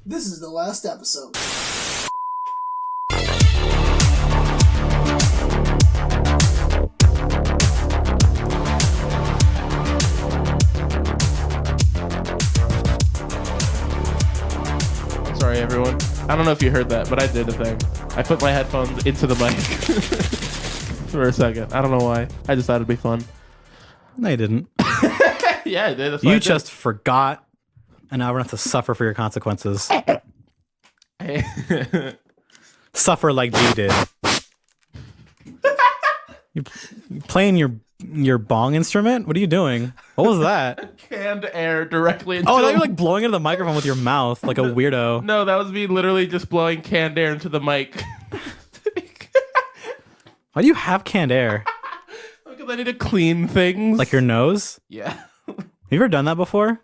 This is the last episode. Sorry, everyone. I don't know if you heard that, but I did a thing. I put my headphones into the mic for a second. I don't know why. I just thought it'd be fun. No, you didn't. Yeah, I did. That's You just forgot, and now we're going to have to suffer for your consequences. Suffer like G did. You playing your bong instrument? What are you doing? What was that? Canned air directly into Oh, I thought you were like blowing into the microphone with your mouth like a weirdo. No, that was me literally just blowing canned air into the mic. Why do you have canned air? Because I need to clean things. Like your nose? Yeah. Have you ever done that before?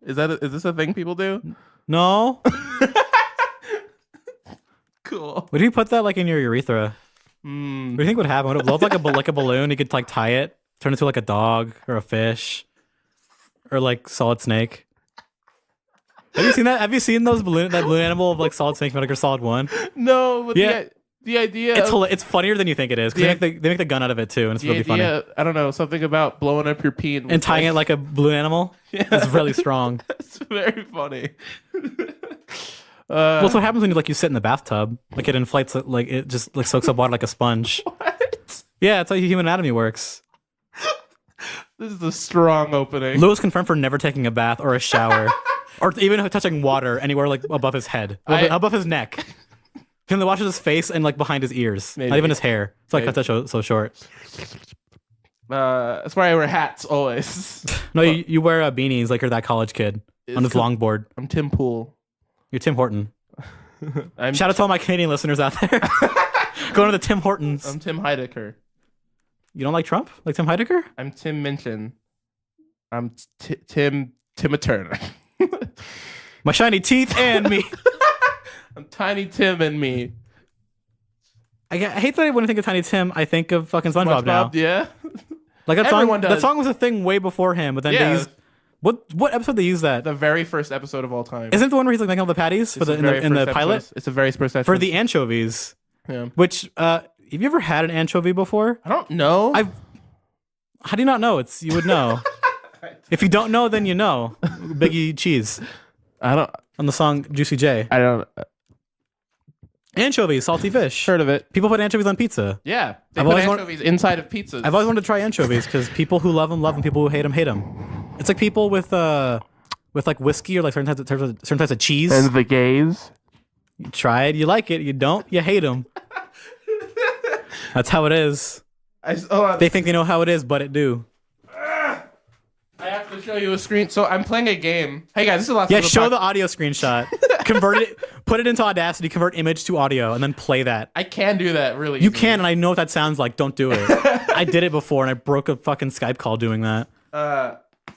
Is this a thing people do? No. Cool. What if you put that like in your urethra? What do you think would happen? Would it blow up like a balloon? You could like tie it, turn it into like a dog or a fish, or like Solid Snake. Have you seen that? Have you seen that balloon animal of like Solid Snake, Metal Gear Solid 1? No, but Yeah. the idea It's funnier than you think it is because they make the gun out of it too, and it's really funny. I don't know, something about blowing up your pee And tying it like a balloon animal. Yeah. It's really strong. It's very funny. Well, that's what happens when you sit in the bathtub. Like it inflates, like it just like soaks up water like a sponge. What? Yeah, that's how human anatomy works. This is a strong opening. Lewis confirmed for never taking a bath or a shower, or even touching water anywhere like above his head, above his neck. He only washes his face and like behind his ears, Maybe. not even his hair. So like cut that so short. That's why I wear hats always. No, you wear beanies like you're that college kid on his longboard. I'm Tim Pool. You're Tim Horton. I'm Shout out to all my Canadian listeners out there. Going to the Tim Hortons. I'm Tim Heidecker. You don't like Trump? Like Tim Heidecker? I'm Tim Minchin. I'm Tim Turner. My shiny teeth and me. I'm Tiny Tim and me. I hate that when I think of Tiny Tim, I think of fucking SpongeBob now. Yeah. Like that Everyone song. does. That song was a thing way before him, but then they used what episode they used that? The very first episode of all time. Isn't it the one where he's like making all the patties for in the pilot? It's a very first episode. For the anchovies. Yeah. Which have you ever had an anchovy before? I don't know. How do you not know? You would know. If you don't know, then you know. Biggie Cheese. I don't. On the song Juicy J. I don't. Anchovies, salty fish. Heard of it? People put anchovies on pizza. Yeah. They I've put always anchovies inside of pizzas. I've always wanted to try anchovies because people who love them, people who hate them, hate them. It's like people with like whiskey or like certain types of cheese. And the gays. You try it, you like it. You don't, you hate them. That's how it is. They think they know how it is, but it do. I have to show you a screen. So I'm playing a game. Hey guys, this is the last. Yeah, show the audio screenshot. Convert it. Put it into Audacity. Convert image to audio, and then play that. I can do that really. You easily. can, and I know what that sounds like. Don't do it. I did it before, and I broke a fucking Skype call doing that.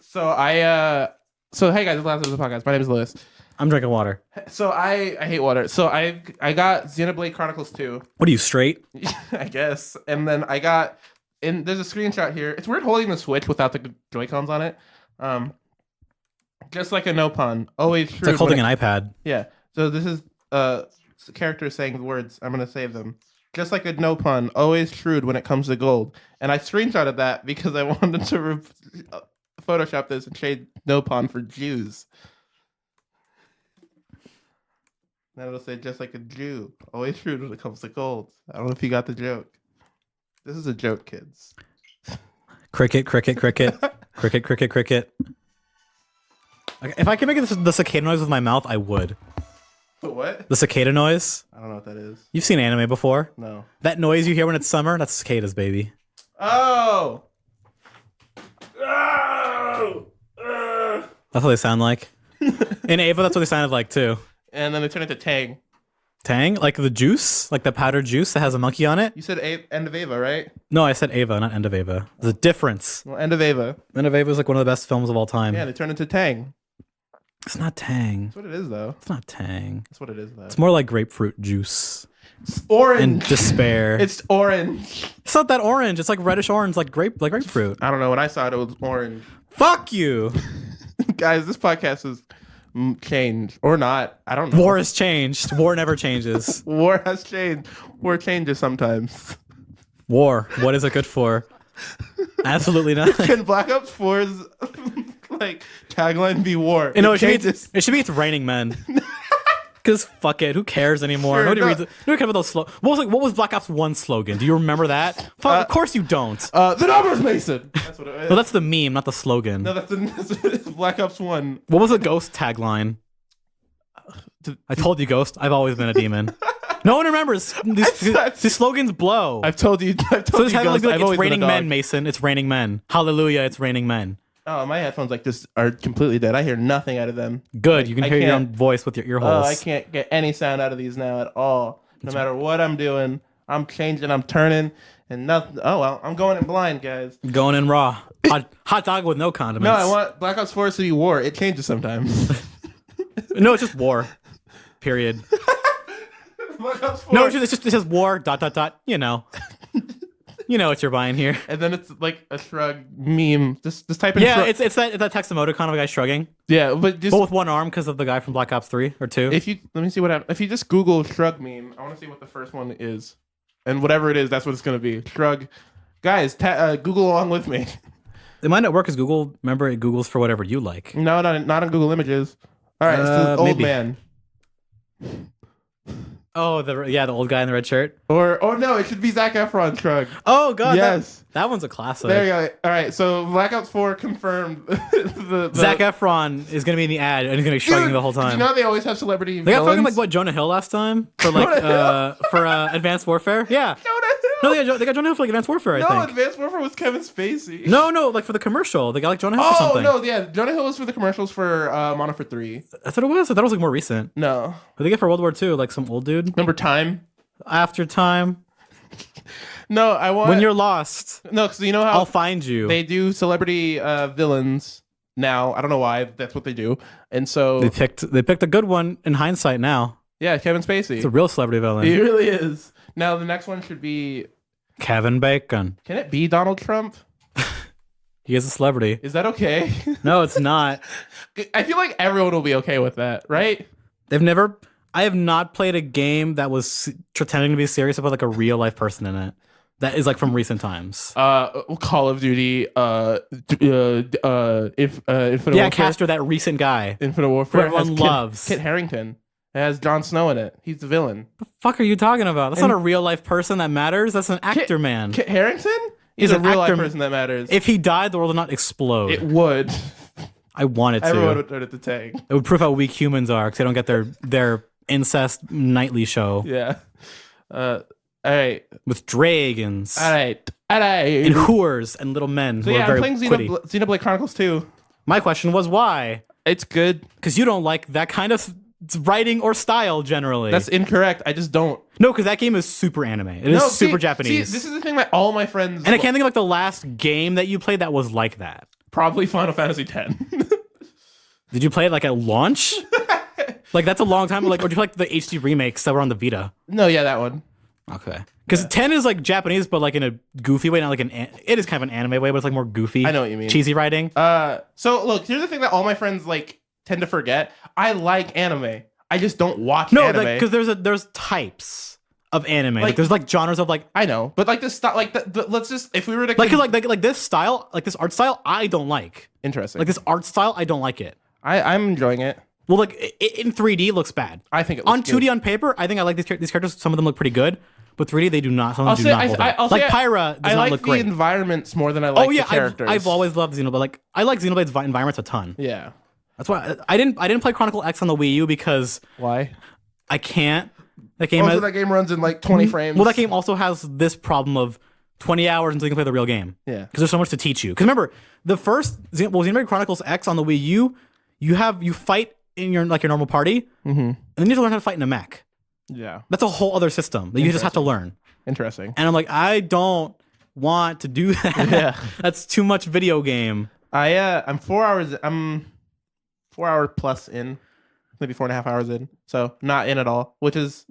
So hey guys, this is the last of the podcast. My name is Lewis. I'm drinking water. So I hate water. So I got Xenoblad Chronicles 2. What are you, straight? I guess. And then I got there's a screenshot here. It's weird holding the Switch without the Joy-Cons on it. Just like a no pun. Always true. It's like holding an iPad. Yeah. So this is character saying the words. I'm gonna save them. Just like a no pun, always shrewd when it comes to gold. And I screenshotted that because I wanted to Photoshop this and trade no pun for Jews. Then it'll say just like a Jew, always shrewd when it comes to gold. I don't know if you got the joke. This is a joke, kids. Cricket, cricket, cricket. Cricket, cricket, cricket. Okay, if I could make the cicada noise with my mouth, I would. What? The cicada noise? I don't know what that is. You've seen anime before? No. That noise you hear when it's summer? That's cicadas, baby. Oh! That's what they sound like. In Ava, that's what they sounded like too. And then they turn into Tang. Tang? Like the juice? Like the powdered juice that has a monkey on it? You said End of Ava, right? No, I said Ava, not End of Ava. There's a difference. Well, End of Ava. End of Ava is like one of the best films of all time. Yeah, they turn into Tang. It's not Tang. That's what it is, though. It's not Tang. That's what it is, though. It's more like grapefruit juice. It's orange. And despair. It's orange. It's not that orange. It's like reddish orange, like grapefruit. I don't know. When I saw it, it was orange. Fuck you. Guys, this podcast is change or not. I don't know. War has changed. War never changes. War has changed. War changes sometimes. War. What is it good for? Absolutely nothing. Can Black Ops 4's like tagline be war? You know, it should be it's raining men. Because fuck it, who cares anymore? Sure, Nobody reads it. Nobody cares about those what was Black Ops 1 slogan? Do you remember that? Of course you don't. The numbers, Mason. That's what it is. No, that's the meme, not the slogan. No, that's Black Ops 1. What was the Ghost tagline? I told you, Ghost. I've always been a demon. No one remembers. These slogans blow. I've told you. So this Ghost, like I've it's raining men, Mason. It's raining men. Hallelujah, it's raining men. Oh, my headphones like this are completely dead. I hear nothing out of them. Good, like, you can hear your own voice with your ear holes. Oh, I can't get any sound out of these now at all. No matter what I'm doing, I'm changing, I'm turning, and nothing. Oh well, I'm going in blind, guys. Going in raw. Hot dog with no condiments. No, I want Black Ops 4 to be war. It changes sometimes. No, it's just war. Period. Black Ops 4. No, it's just war. ... You know what you're buying here. And then it's like a shrug meme. Just type in. Yeah, it's that text emoticon of a guy shrugging. Yeah, but with one arm because of the guy from Black Ops 3 or 2. Let me see what happens. If you just Google shrug meme, I want to see what the first one is, and whatever it is, that's what it's gonna be. Shrug, guys. Google along with me. It might not work as Google. Remember, it Googles for whatever you like. No, not on Google Images. All right, it's the old maybe. man. Oh, the old guy in the red shirt. Or no, it should be Zac Efron shrug. Oh god, yes, that one's a classic. There you go. All right, so Black Ops 4 confirmed. Zac Efron is gonna be in the ad and he's gonna be shrugging the whole time. You know they always have celebrity. They got fucking like what Jonah Hill last time for for Advanced Warfare. Yeah. Jonah Hill. No, they got Jonah Hill for like Advanced Warfare. I think. No, Advanced Warfare was Kevin Spacey. No, like for the commercial, they got like Jonah Hill for something. Oh no, yeah, Jonah Hill was for the commercials for Modern Warfare 3. That's what it was. I thought it was like more recent. No, what did they get for World War II? Like some old dude. Remember Time? After Time. No, I want when you're lost. No, because you know how I'll find you. They do celebrity villains now. I don't know why. That's what they do, and so they picked a good one in hindsight. Now, yeah, Kevin Spacey. It's a real celebrity villain. He really is. Now the next one should be Kevin Bacon. Can it be Donald Trump? He is a celebrity. Is that okay? No, it's not. I feel like everyone will be okay with that, right? I have not played a game that was pretending to be serious about like a real life person in it. That is like from recent times. Call of Duty. Infinite Warfare. Castor, that recent guy. Infinite Warfare. Who everyone loves. Kit Harington. It has Jon Snow in it. He's the villain. The fuck are you talking about? That's not a real life person that matters. That's an actor, man. Kit Harington? He's a real life person that matters. If he died, the world would not explode. It would. I want it to. Everyone would turn it to tank. It would prove how weak humans are because they don't get their incest nightly show. Yeah. All right. With dragons. All right. And whores and little men. So who yeah, are I'm very playing Xenoblad Chronicles 2. My question was why? It's good. Because you don't like that kind of writing or style generally. That's incorrect. I just don't. No, because that game is super anime. It is super Japanese. See, this is the thing that all my friends... And I can't think of like the last game that you played that was like that. Probably Final Fantasy X. Did you play it like at launch? Like that's a long time. Like, or did you play like the HD remakes that were on the Vita? No, yeah, that one. Okay. Because 10 is like Japanese, but like in a goofy way, not like it is kind of an anime way, but it's like more goofy. I know what you mean. Cheesy writing. So look, here's the thing that all my friends like tend to forget. I like anime. I just don't watch anime. No, because there's types of anime. Like there's like genres of like I know, but like this stuff, like let's just if we were to like this style, like this art style, I don't like. Interesting. Like this art style, I don't like it. I'm enjoying it. Well, like in 3D, it looks bad. I think it looks on 2D good. On paper, I think I like these characters. Some of them look pretty good, but 3D they do not. Some of them do not hold up. Like Pyra does not look great. I like the environments more than I like the characters. I've always loved Xenoblade. Like I like Xenoblade's environments a ton. Yeah, that's why I didn't play Chronicle X on the Wii U because why? I can't. That game. Also, that game runs in like 20 frames. Well, that game also has this problem of 20 hours until you can play the real game. Yeah, because there's so much to teach you. Because remember, the first Xenoblade Chronicles X on the Wii U, you fight in your normal party, and then you have to learn how to fight in a mech. Yeah, that's a whole other system that you just have to learn. Interesting. And I'm like, I don't want to do that. Yeah, that's too much video game. I'm 4 hours. I'm 4 hour plus in. maybe 4.5 hours in. So not in at all, which is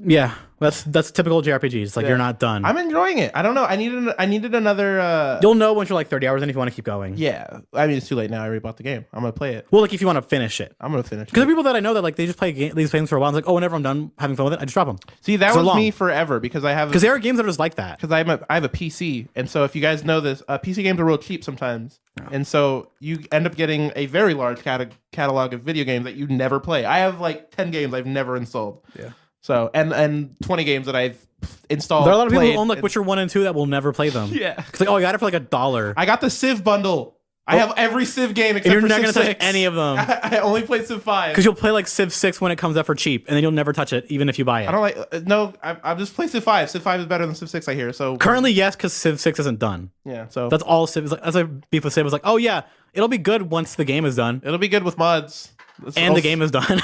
that's typical JRPGs. Like you're not done. I'm enjoying it. I don't know. I needed another. You'll know once you're like 30 hours in if you want to keep going. Yeah, I mean it's too late now. I already bought the game. I'm gonna play it. Well, like if you want to finish it, I'm gonna finish. Because there are people that I know that like they just play these games for a while. And it's like, oh, whenever I'm done having fun with it, I just drop them. See, that was me forever because there are games that are just like that. Because I have a PC, and so if you guys know this, PC games are real cheap sometimes, and so you end up getting a very large catalog of video games that you never play. I have like 10 games I've never installed. Yeah. So and 20 games that I've installed. There are a lot of people who own like Witcher 1 and 2 that will never play them. Yeah. It's like, oh, I got it for like $1. I got the Civ bundle. I have every Civ game except you're for not Civ gonna 6. touch any of them. I only play Civ 5. Because you'll play like Civ 6 when it comes out for cheap, and then you'll never touch it, even if you buy it. I don't like. No, I'll just play Civ 5. Civ 5 is better than Civ 6, I hear. So currently, yes, because Civ 6 isn't done. Yeah. So that's all Civ is. Like, that's like beef with Civ was like, oh yeah, it'll be good once the game is done. It'll be good with mods. The game is done.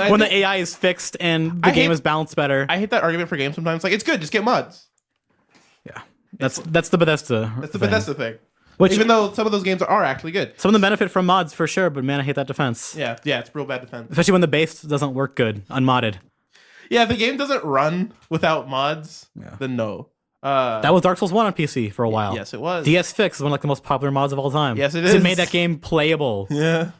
When the AI is fixed and the game is balanced better. I hate that argument for games sometimes. Like, it's good, just get mods. Yeah. That's the Bethesda. That's the Bethesda thing. Which, even though some of those games are actually good. Some of them benefit from mods for sure, but man, I hate that defense. Yeah, it's real bad defense. Especially when the base doesn't work good, unmodded. Yeah, if the game doesn't run without mods, then no. That was Dark Souls 1 on PC for a while. Yes, it was. DS Fix is one of like the most popular mods of all time. Yes, it is. It made that game playable. Yeah.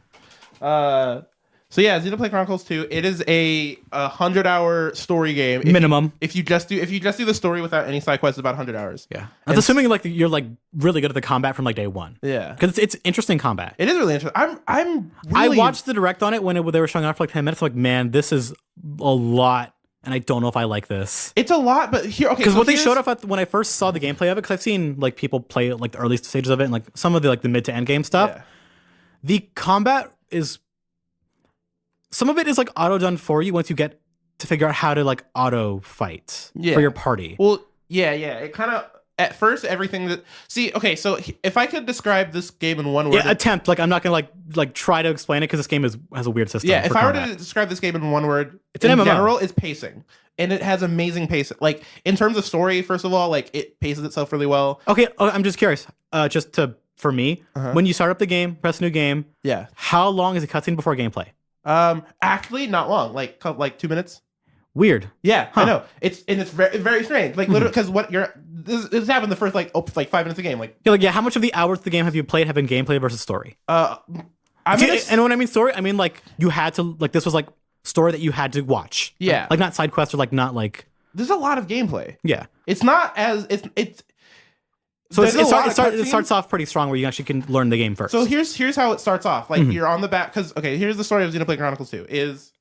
So yeah, Xenoblad Chronicles 2. It is a 100-hour story game minimum. If you just do the story without any side quests, it's about 100 hours. Yeah, that's assuming like you're like really good at the combat from like day one. Yeah, because it's interesting combat. It is really interesting. I watched the direct on it when they were showing off for like 10 minutes. I'm like, man, this is a lot, and I don't know if I like this. It's a lot, but here, okay. Because what they showed off when I first saw the gameplay of it, because I've seen like people play like the early stages of it and like some of the like the mid to end game stuff. Yeah. The combat is. Some of it is like auto done for you once you get to figure out how to like auto fight for your party. Well, yeah. It kind of at first everything that okay. So if I could describe this game in one word, attempt. Like I'm not gonna like try to explain it because this game has a weird system. Yeah, if I were to describe this game in one word, it's in general, is pacing, and it has amazing pace. Like in terms of story, first of all, like it paces itself really well. Okay, I'm just curious. For me, when you start up the game, press new game. Yeah. How long is a cutscene before gameplay? Actually, not long. Like 2 minutes. Weird. Yeah, I know. It's very, very strange. Like literally, because this happened the first like 5 minutes of the game. Like how much of the hours of the game have you played have been gameplay versus story? And when I mean story, I mean like you had to like this was like story that you had to watch. Yeah, like not side quests or like not like. There's a lot of gameplay. Yeah, it's not as it's. So it starts off pretty strong where you actually can learn the game first. So here's how it starts off. Like you're on the back because here's the story of Xenoblad Chronicles 2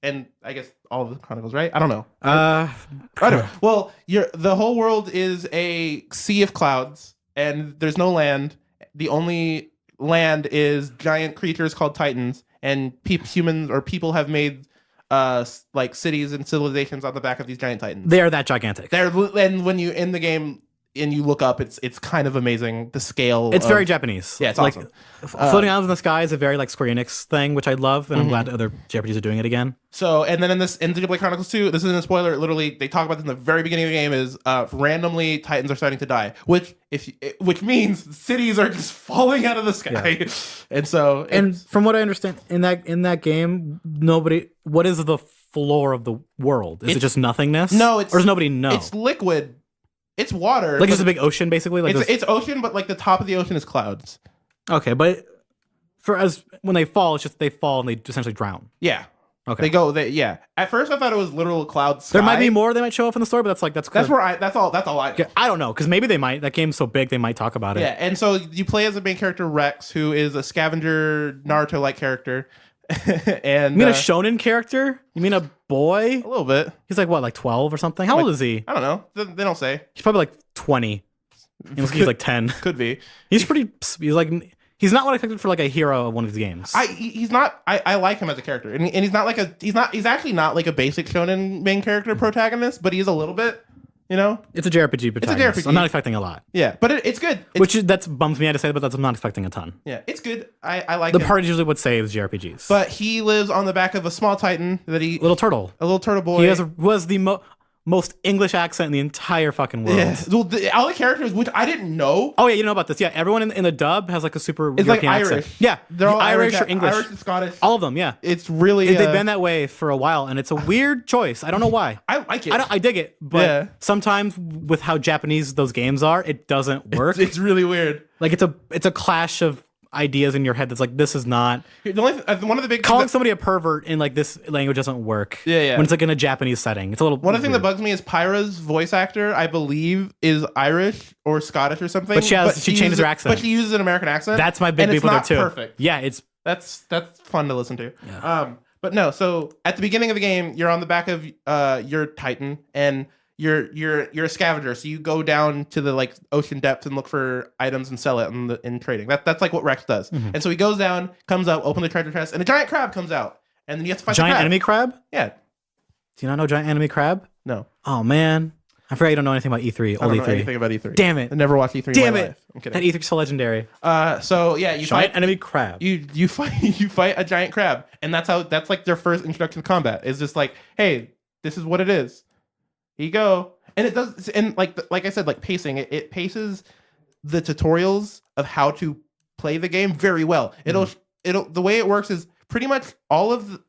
and I guess all of the Chronicles, right? I don't know. I don't know. Well, the whole world is a sea of clouds and there's no land. The only land is giant creatures called Titans, and humans or people have made like cities and civilizations on the back of these giant Titans. They are that gigantic. And when you in the game. And you look up, it's kind of amazing, the scale. It's very Japanese. Yeah, it's awesome. Floating Islands in the Sky is a very like Square Enix thing, which I love, and I'm glad other JRPGs are doing it again. So, and then in Xenoblad Chronicles 2, this isn't a spoiler, literally, they talk about this in the very beginning of the game, is randomly Titans are starting to die, which means cities are just falling out of the sky. Yeah. And from what I understand, in that game, what is the floor of the world? Is it just nothingness? No, or does nobody know? It's liquid. It's water. Like just a big ocean, basically? Like it's ocean, but like the top of the ocean is clouds. Okay, but when they fall, it's just they fall and they essentially drown. Yeah. Okay. Yeah. At first I thought it was literal cloud sky. There might be more they might show up in the story, but that's all I know. I don't know, because maybe they might. That game's so big they might talk about it. Yeah, and so you play as the main character Rex, who is a scavenger Naruto-like character. And you mean a shonen character? You mean a boy? A little bit. He's like what, like 12 or something? How old is he? I don't know. They don't say. He's probably like 20. He's like 10. Could be. He's not what I expected for like a hero of one of these games. He's not. I like him as a character, and he's not like he's actually not like a basic shonen main character protagonist, but he's a little bit. You know, it's a JRPG protagonist. It's a JRPG. I'm not expecting a lot. Yeah, but it's good. That bums me out to say, but I'm not expecting a ton. Yeah, it's good. I like the part usually would save JRPGs. But he lives on the back of a small Titan that little turtle, a little turtle boy. He was the most English accent in the entire fucking world. Yeah. Well, all the characters, which I didn't know. Oh yeah, you know about this. Yeah, everyone in the dub has like a super It's European like Irish. accent. Yeah, They're all Irish or English. Irish and Scottish. All of them, yeah. It's really... They've been that way for a while, and it's a weird choice. I don't know why. I like it. I dig it, but sometimes with how Japanese those games are, it doesn't work. It's really weird. Like it's a clash of ideas in your head that's like, this is not... One of the big... Calling somebody a pervert in like this language doesn't work. Yeah. When it's like in a Japanese setting. It's a little... One of the things that bugs me is Pyra's voice actor, I believe, is Irish or Scottish or something. But she changes her accent. But she uses an American accent. That's my big beef with her too. Perfect. Yeah, it's... That's fun to listen to. Yeah. But no, so at the beginning of the game, you're on the back of your Titan, and you're a scavenger. So you go down to the like ocean depths and look for items and sell it in trading. That's like what Rex does. Mm-hmm. And so he goes down, comes up, open the treasure chest, and a giant crab comes out, and then you have to fight Giant the crab. enemy crab? Yeah. Do you not know giant enemy crab? No. Oh man, I forgot you don't know anything about E3. I don't Old know E3. anything about E3. Damn it. I never watched E3 Damn in my it. life. I'm kidding. That E3's so legendary. So yeah, you Giant fight enemy crab. you fight a giant crab, and that's like their first introduction to combat. It's just like, hey, this is what it is. Here you go. And it does, and like I said, like pacing, it paces the tutorials of how to play the game very well. It'll the way it works is pretty much all of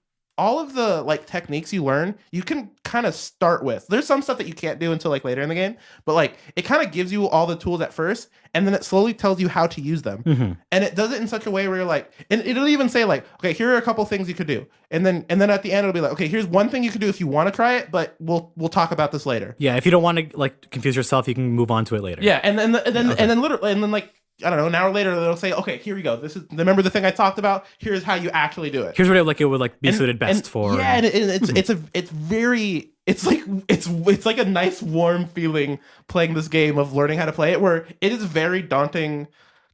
the like techniques you learn, you can kind of start with. There's some stuff that you can't do until like later in the game, but like it kind of gives you all the tools at first, and then it slowly tells you how to use them. Mm-hmm. And it does it in such a way where you're like, and it'll even say like, okay, here are a couple things you could do, and then at the end it'll be like, okay, here's one thing you could do if you want to try it, but we'll talk about this later. Yeah, if you don't want to like confuse yourself, you can move on to it later. Yeah, and then like, I don't know, an hour later they'll say, okay, here we go. This is, remember the thing I talked about? Here's how you actually do it. Here's what it would be suited best for. Yeah, and it's like a nice warm feeling playing this game of learning how to play it, where it is very daunting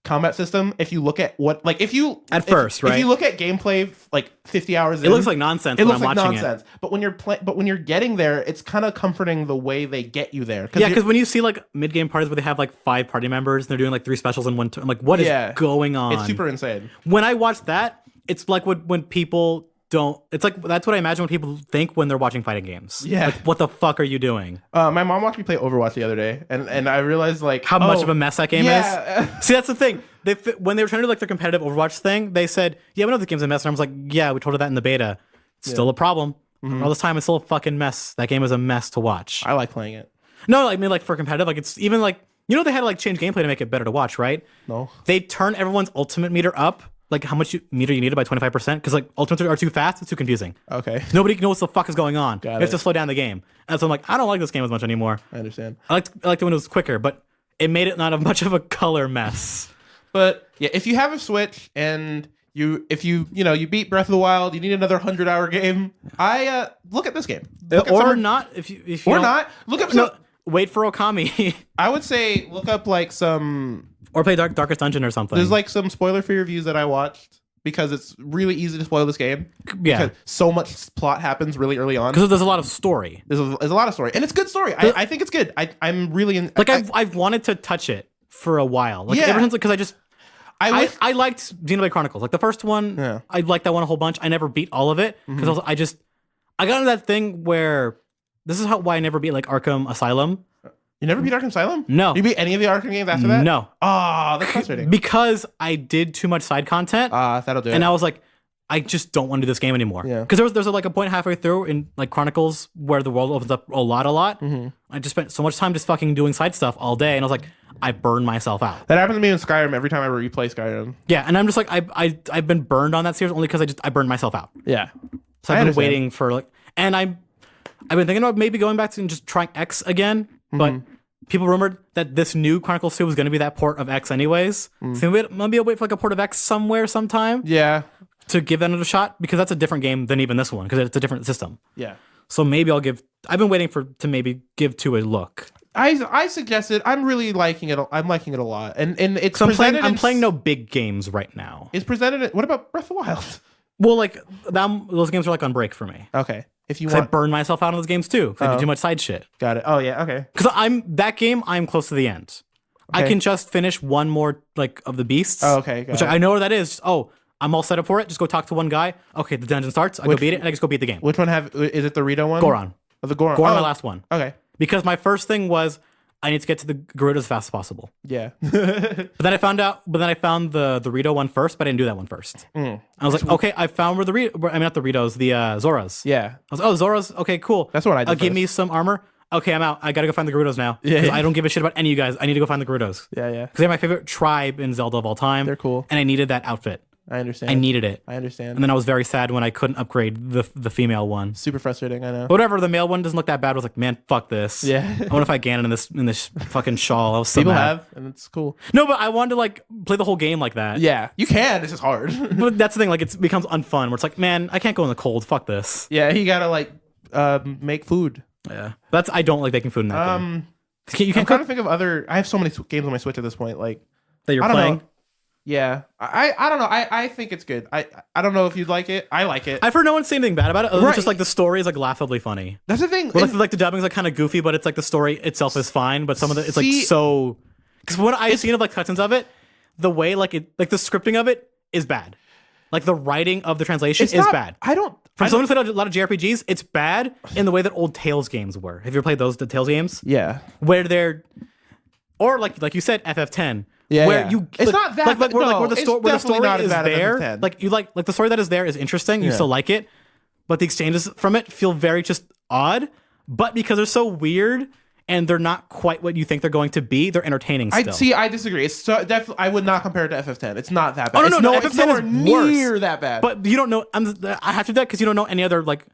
combat system if you look at what, like, if you look at gameplay like 50 hours in, it looks like nonsense. It looks like nonsense. But when you're getting there, it's kind of comforting the way they get you there. Yeah, because when you see like mid-game parties where they have like 5 party members and they're doing like 3 specials in one turn, I'm like, what is going on? It's super insane. When I watch that, it's like when people don't. It's like that's what I imagine when people think when they're watching fighting games. Yeah, like, what the fuck are you doing? My mom watched me play Overwatch the other day, and I realized like how much of a mess that game is. See, that's the thing. When they were trying to do like their competitive Overwatch thing, they said, "Yeah, we know the game's a mess," and I was like, "Yeah, we told her that in the beta. It's still a problem. All this time, it's still a fucking mess. That game is a mess to watch." I like playing it. No, I mean like for competitive, like it's even like they had to like change gameplay to make it better to watch, right? No, they turn everyone's ultimate meter up. Like how much meter you needed by 25%, because like ultimates are too fast, it's too confusing. Okay. Nobody knows what the fuck is going on. You have to slow down the game. And so I'm like, I don't like this game as much anymore. I understand. I liked it when it was quicker, but it made it not much of a color mess. But yeah, if you have a Switch and you beat Breath of the Wild, you need another 100-hour game. I look at this game. Not if you not look up. Wait for Okami. I would say look up like some. Or play Darkest Dungeon or something. There's like some spoiler-free reviews that I watched because it's really easy to spoil this game. Yeah. Because so much plot happens really early on. Because there's a lot of story. There's a lot of story. And it's good story. I think it's good. I'm really in... Like, I've wanted to touch it for a while. Like, ever since... Because I liked Xenoblad Chronicles. Like, the first one, I liked that one a whole bunch. I never beat all of it. Because I got into that thing where... This is why I never beat, like, Arkham Asylum. You never beat Arkham Asylum? No. You beat any of the Arkham games after that? No. Oh, that's frustrating. Because I did too much side content. That'll do it. And I was like, I just don't want to do this game anymore. Yeah. Because there's like a point halfway through in like Chronicles where the world opens up a lot. I just spent so much time just fucking doing side stuff all day, and I was like, I burned myself out. That happens to me in Skyrim every time I replay Skyrim. Yeah, and I'm just like, I've been burned on that series only because I burned myself out. Yeah. So I've been waiting for like, and I've been thinking about maybe going back to and just trying X again, but people rumored that this new Chronicles 2 was going to be that port of X anyways. So maybe I'll wait for like a port of X somewhere sometime. Yeah. To give that another shot, because that's a different game than even this one, because it's a different system. Yeah. So maybe I've been waiting to maybe give 2 a look. I suggested. I'm really liking it. I'm liking it a lot, and it's so I'm playing no big games right now. It's presented. What about Breath of the Wild? Well, like those games are like on break for me. Okay, if you want, I burn myself out on those games too. I do too much side shit. Got it. Oh yeah. Okay. Because I'm close to the end. Okay. I can just finish one more like of the beasts. Oh, okay. Which I know where that is. Oh, I'm all set up for it. Just go talk to one guy. Okay, the dungeon starts. I go beat it, and I just go beat the game. Which one is it? The Rito one? Goron. the Goron. Goron, my last one. Okay. Because my first thing was I need to get to the Gerudo as fast as possible. Yeah. But then I found the Rito one first, but I didn't do that one first. I was like, okay, I found where not the Ritos, the Zoras. Yeah. I was like, oh, Zoras, okay, cool. That's what I did. Give me some armor. Okay, I'm out. I gotta go find the Gerudos now. Yeah. I don't give a shit about any of you guys. I need to go find the Gerudos. Yeah. Because they're my favorite tribe in Zelda of all time. They're cool. And I needed that outfit. I understand. I needed it. I understand. And then I was very sad when I couldn't upgrade the female one. Super frustrating, I know. But whatever, the male one doesn't look that bad. I was like, man, fuck this. Yeah. I want to fight Ganon in this fucking shawl. I was so People mad. have, and it's cool. No, but I wanted to like play the whole game like that. Yeah, you can. It's just hard. But that's the thing. Like, it becomes unfun. Where it's like, man, I can't go in the cold. Fuck this. Yeah, you gotta like make food. Yeah, I don't like making food in that game. You can't I'm trying to think of other. I have so many games on my Switch at this point. Like that you're I don't playing. know. Yeah, I don't know. I think it's good. I don't know if you'd like it. I like it. I've heard no one say anything bad about it. Other than Right. just like the story is like laughably funny. That's the thing. Well, like the dubbing is like kind of goofy, but it's like the story itself is fine. But some of it's like so because what I've seen of like cutscenes of it, the way like the scripting of it is bad. Like the writing of the translation is bad. From someone who played a lot of JRPGs, it's bad in the way that old Tales games were. Have you ever played the Tales games? Yeah. Where they're or like you said FF10. Yeah, where yeah. you It's not that like where the it's story not as is bad as there. FF10. Like you like the story that is there is interesting. You still like it, but the exchanges from it feel very just odd. But because they're so weird and they're not quite what you think they're going to be, they're entertaining still. I disagree. It's so definitely. I would not compare it to FF10. It's not that bad. Oh no, it's FF10 nowhere is near worse. that bad. But you don't know. I have to do that because you don't know any other like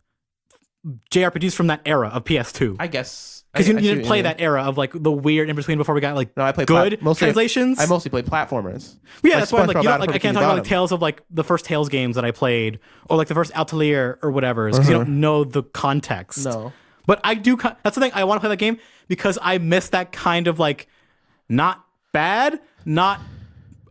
JRPGs from that era of PS2. I guess. Because you didn't play that era of like the weird in between before we got like I played good translations. I mostly played platformers. Yeah, that's why like, SpongeBob I can't talk about like Tales of like the first Tales games that I played or like the first Atelier or whatever because you don't know the context. No. But I do. That's the thing. I want to play that game because I miss that kind of like not bad, not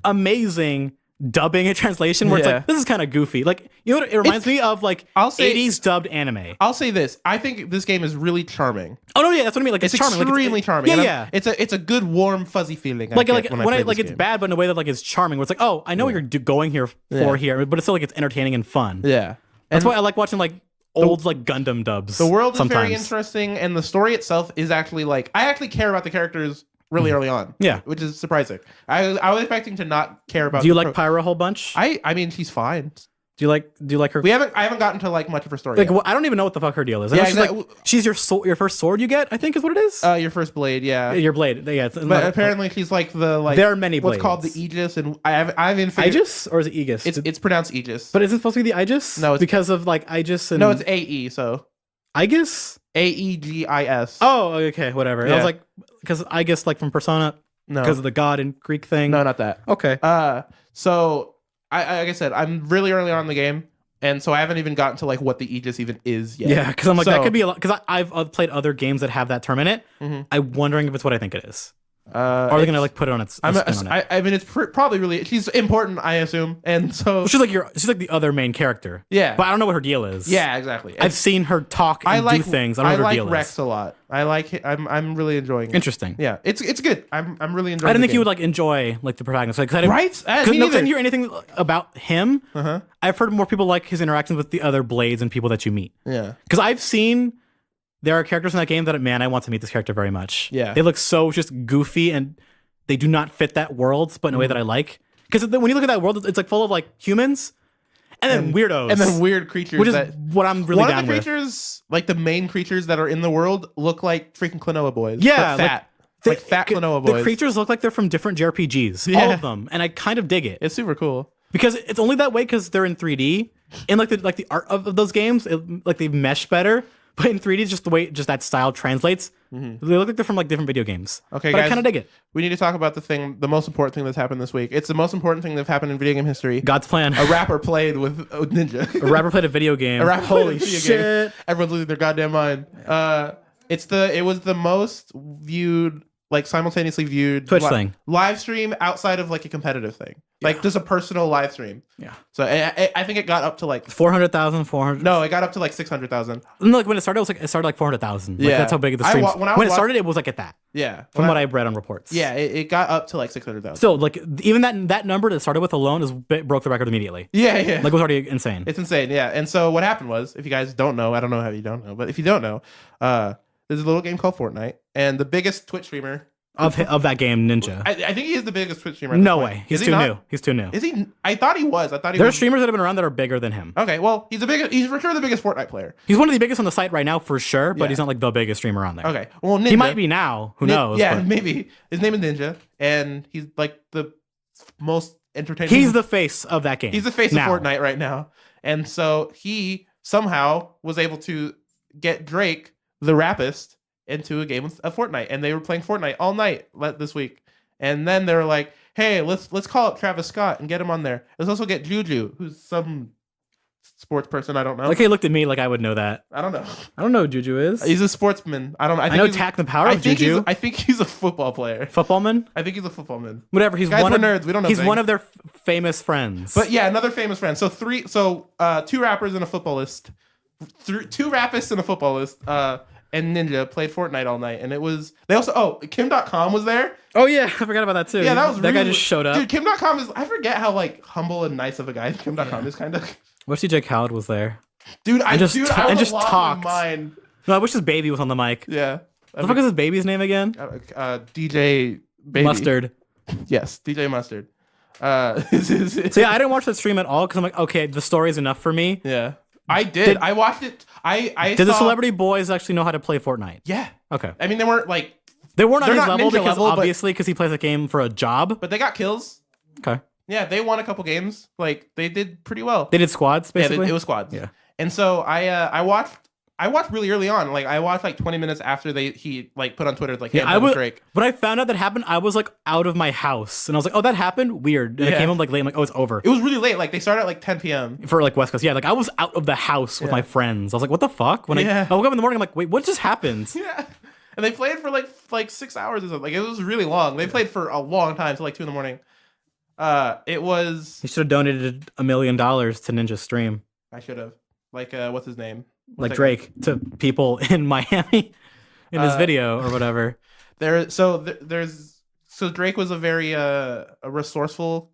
amazing dubbing and translation where it's like this is kind of goofy. Like you know what it reminds me of like 80s dubbed anime. I'll say this. I think this game is really charming. Oh no, yeah, that's what I mean. Like it's charming, extremely charming. Yeah. It's a good warm fuzzy feeling. Like it's bad, but in a way that like is charming. Where it's like, oh, I know what you're going here for here, but it's still like it's entertaining and fun. Yeah, that's why I like watching like old like Gundam dubs. The world is sometimes. very interesting, and the story itself is actually like I actually care about the characters really early on. Yeah, which is surprising. I was expecting to not care about. Do you like Pyra a whole bunch? I mean, she's fine. Do you like her? I haven't gotten to like much of her story. Like, yet. I don't even know what the fuck her deal is. She's your your first sword you get. I think is what it is. Your first blade, yeah. Your blade, yeah. But apparently she's like the like. There are many blades. What's called the Aegis, and I haven't figured. Aegis or is it Aegis? It's pronounced Aegis. But is it supposed to be the Aegis? No, it's because of like Aegis and no, it's AE. So Aegis. AEGIS. Oh, okay, whatever. Yeah. I was like, because Aegis like from Persona. No, because of the god and Greek thing. No, not that. Okay. So I like I said, I'm really early on in the game. And so I haven't even gotten to like what the Aegis even is yet. Yeah, because I'm like that could be a lot. Because I've played other games that have that term in it. Mm-hmm. I'm wondering if it's what I think it is. Are they gonna like put it on its? I mean, it's probably really. She's important, I assume, and so well, she's like the other main character. Yeah, but I don't know what her deal is. Yeah, exactly. I've seen her talk and do things. I don't know what her deal is. I like Rex a lot. I like. I'm really enjoying it. Interesting. Yeah, it's good. I'm really enjoying. I didn't think you would like enjoy like the protagonist, like, right? I didn't hear anything about him. I've heard more people like his interactions with the other blades and people that you meet. Yeah, because I've seen. There are characters in that game that, man, I want to meet this character very much. Yeah, they look so just goofy and. They do not fit that world, but in a way that I like. Because when you look at that world, it's like full of like humans and then weirdos. And then weird creatures. Which is what I'm really down with. One of the creatures, like the main creatures that are in the world, look like freaking Klonoa boys. Yeah. But fat. Like fat Klonoa boys. The creatures look like they're from different JRPGs. Yeah. All of them. And I kind of dig it. It's super cool. Because it's only that way because they're in 3D. And like the art of those games, like they mesh better. But in 3D, just the way that style translates, they look like they're from like different video games. Okay, but guys, I kind of dig it. We need to talk about the most important thing that's happened this week. It's the most important thing that's happened in video game history. God's plan. A rapper played with Ninja. A rapper played a video game. Holy shit! Everyone's losing their goddamn mind. It was the most viewed, like simultaneously viewed Twitch thing, live stream outside of like a competitive thing, like just a personal live stream. Yeah. So I think it got up to like 400,000, 400. No, it got up to like 600,000. Like when it started, it started like 400,000. Like, yeah, that's how big the stream. When it started, it was like at that. Yeah. From what I've read on reports. Yeah, it got up to like 600,000. Still, like even that number that started with alone broke the record immediately. Yeah. Like it was already insane. It's insane, yeah. And so what happened was, if you guys don't know, I don't know how you don't know, but if you don't know, there's a little game called Fortnite, and the biggest Twitch streamer of that game, Ninja. I think he is the biggest Twitch streamer. No way. He's too new. He's too new. Is he? I thought he was. There are streamers that have been around that are bigger than him. Okay, well, he's for sure the biggest Fortnite player. He's one of the biggest on the site right now for sure, but Yeah. he's not like the biggest streamer on there. Okay, well, Ninja, he might be now. Who knows? Yeah, but maybe. His name is Ninja, and he's like the most entertaining. he's the face of that game. He's the face now. of Fortnite right now, and so he somehow was able to get Drake, the rapist, into a game of Fortnite, and they were playing Fortnite all night this week. And then they were like, "Hey, let's call up Travis Scott and get him on there. Let's also get Juju, who's some sports person I don't know." Like he looked at me like I would know that. I don't know. I don't know who Juju is. He's a sportsman. I don't know. I know Tack the Power of Juju. I think he's a football player. Footballman? I think he's a footballman. Whatever. He's Guys, one we're of nerds. We don't know He's things. one of their famous friends. But yeah, another famous friend. So two rappers and a footballist. Two rapists and a footballist. And Ninja played Fortnite all night, and it was. They also Kim.com was there. Oh yeah, I forgot about that too. Yeah, that guy just showed up. Dude, Kim.com is. I forget how like humble and nice of a guy Kim.com is, kind of. Wish DJ Khaled was there. Dude, I just talked. Mind. No, I wish his baby was on the mic. Yeah. What the fuck is his baby's name again? DJ Baby. Mustard. Yes, DJ Mustard. So yeah, I didn't watch that stream at all because I'm like, okay, the story is enough for me. Yeah. I did. I watched it. Did the celebrity boys actually know how to play Fortnite? Yeah. Okay. I mean, they weren't like. They weren't on his not level ninja because level, but- obviously because he plays a game for a job. But they got kills. Okay. Yeah, they won a couple games. Like they did pretty well. They did squads basically. Yeah, it was squads. Yeah. And so I watched really early on. Like I watched like 20 minutes after he like put on Twitter like, "Hey, I'm Drake." When I found out that happened, I was like out of my house, and I was like, "Oh, that happened? Weird." And I came home like late. I'm like, "Oh, it's over." It was really late. Like they started at like 10 p.m. for like West Coast. Yeah, like I was out of the house with my friends. I was like, "What the fuck?" When I woke up in the morning, I'm like, "Wait, what just happened?" Yeah. And they played for like 6 hours or something. Like it was really long. They played for a long time till like 2 a.m. It was. He should have donated $1 million to Ninja's stream. I should have. Like what's his name? Like Drake to people in Miami in his video or whatever. So Drake was a very a resourceful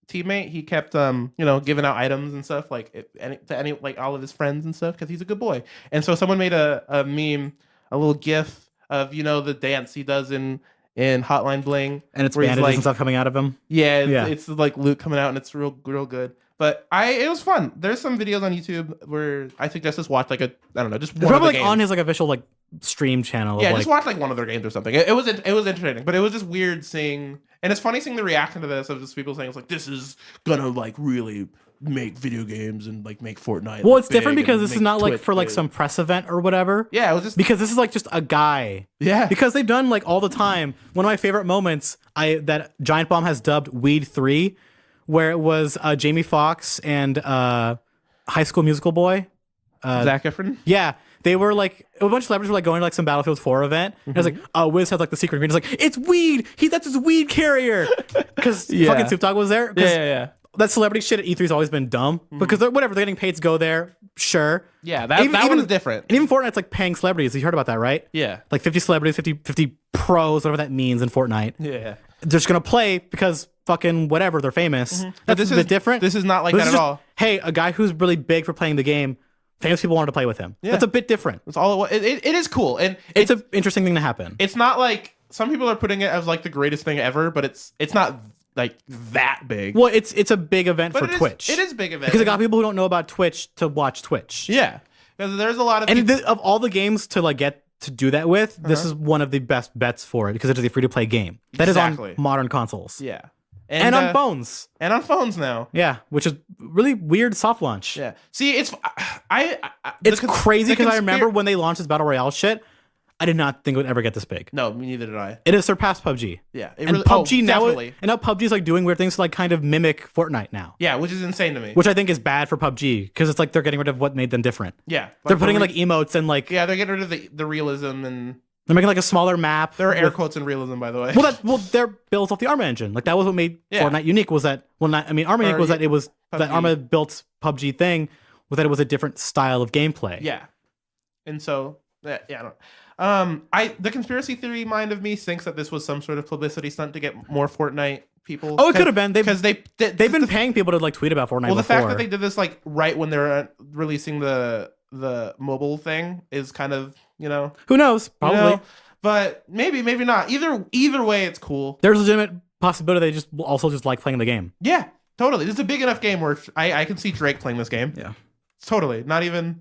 teammate. He kept giving out items and stuff like to any like all of his friends and stuff because he's a good boy. And so someone made a meme, a little GIF of the dance he does in Hotline Bling, and it's bandages and stuff coming out of him. Yeah, it's like Luke coming out, and it's real good. But it was fun. There's some videos on YouTube where I suggest just watch like just one it's of the probably like games. on his like official like stream channel. Yeah, just watch like one of their games or something. It was entertaining, but it was just weird seeing, and it's funny seeing the reaction to this of just people saying it's like this is gonna like really make video games and like make Fortnite. Well, it's different because this is not like for like big. some press event or whatever. Yeah, it was just because this is like just a guy. Yeah, because they've done like all the time. One of my favorite moments that Giant Bomb has dubbed Weed 3, where it was Jamie Foxx and High School Musical boy, Zac Efron. Yeah. They were like a bunch of celebrities were like going to like some Battlefield 4 event. And it was like, Wiz has like the secret ingredient. It's like, it's weed. That's his weed carrier. Because fucking Snoop Dogg was there. Yeah. That celebrity shit at E3's always been dumb. Because they're getting paid to go there. Sure. Yeah, that one is different. And even Fortnite's like paying celebrities. You heard about that, right? Yeah. Like 50 celebrities, 50 pros, whatever that means in Fortnite. Yeah. They're just going to play because fucking whatever, they're famous. That's a bit different. This is not like that at all. Hey, a guy who's really big for playing the game, famous people wanted to play with him. Yeah. That's a bit different. That's all it is cool. And it's an interesting thing to happen. It's not like some people are putting it as like the greatest thing ever, but it's not like that big. Well, it's a big event for Twitch. It is a big event. Because it got people who don't know about Twitch to watch Twitch. Yeah. Because there's a lot of And of all the games to like get to do that with, this is one of the best bets for it because it is a free-to-play game. That is on modern consoles. Yeah. And on phones. And on phones now. Yeah, which is really weird soft launch. Yeah. See, it's crazy because I remember when they launched this Battle Royale shit, I did not think it would ever get this big. No, me neither did I. It has surpassed PUBG. Yeah. And PUBG now PUBG is like doing weird things to like kind of mimic Fortnite now. Yeah, which is insane to me. Which I think is bad for PUBG because it's like they're getting rid of what made them different. Yeah. They're putting in like emotes and like they're getting rid of the realism and they're making like a smaller map. There are air quotes in realism, by the way. Well, they're built off the Arma engine. Like that was what made Fortnite unique. Was that Arma unique was that it was PUBG. That Arma built PUBG thing was that it was a different style of gameplay. Yeah, and so Yeah, I don't. The conspiracy theory mind of me thinks that this was some sort of publicity stunt to get more Fortnite people. Oh, it could have been because they've been paying people to like tweet about Fortnite. Well, the before. fact that they did this like right when they're releasing the mobile thing is kind of, who knows, probably, but maybe not. Either way, it's cool. There's a legitimate possibility they just also just like playing the game. Yeah, totally. This is a big enough game where I can see Drake playing this game. Yeah, totally. Not even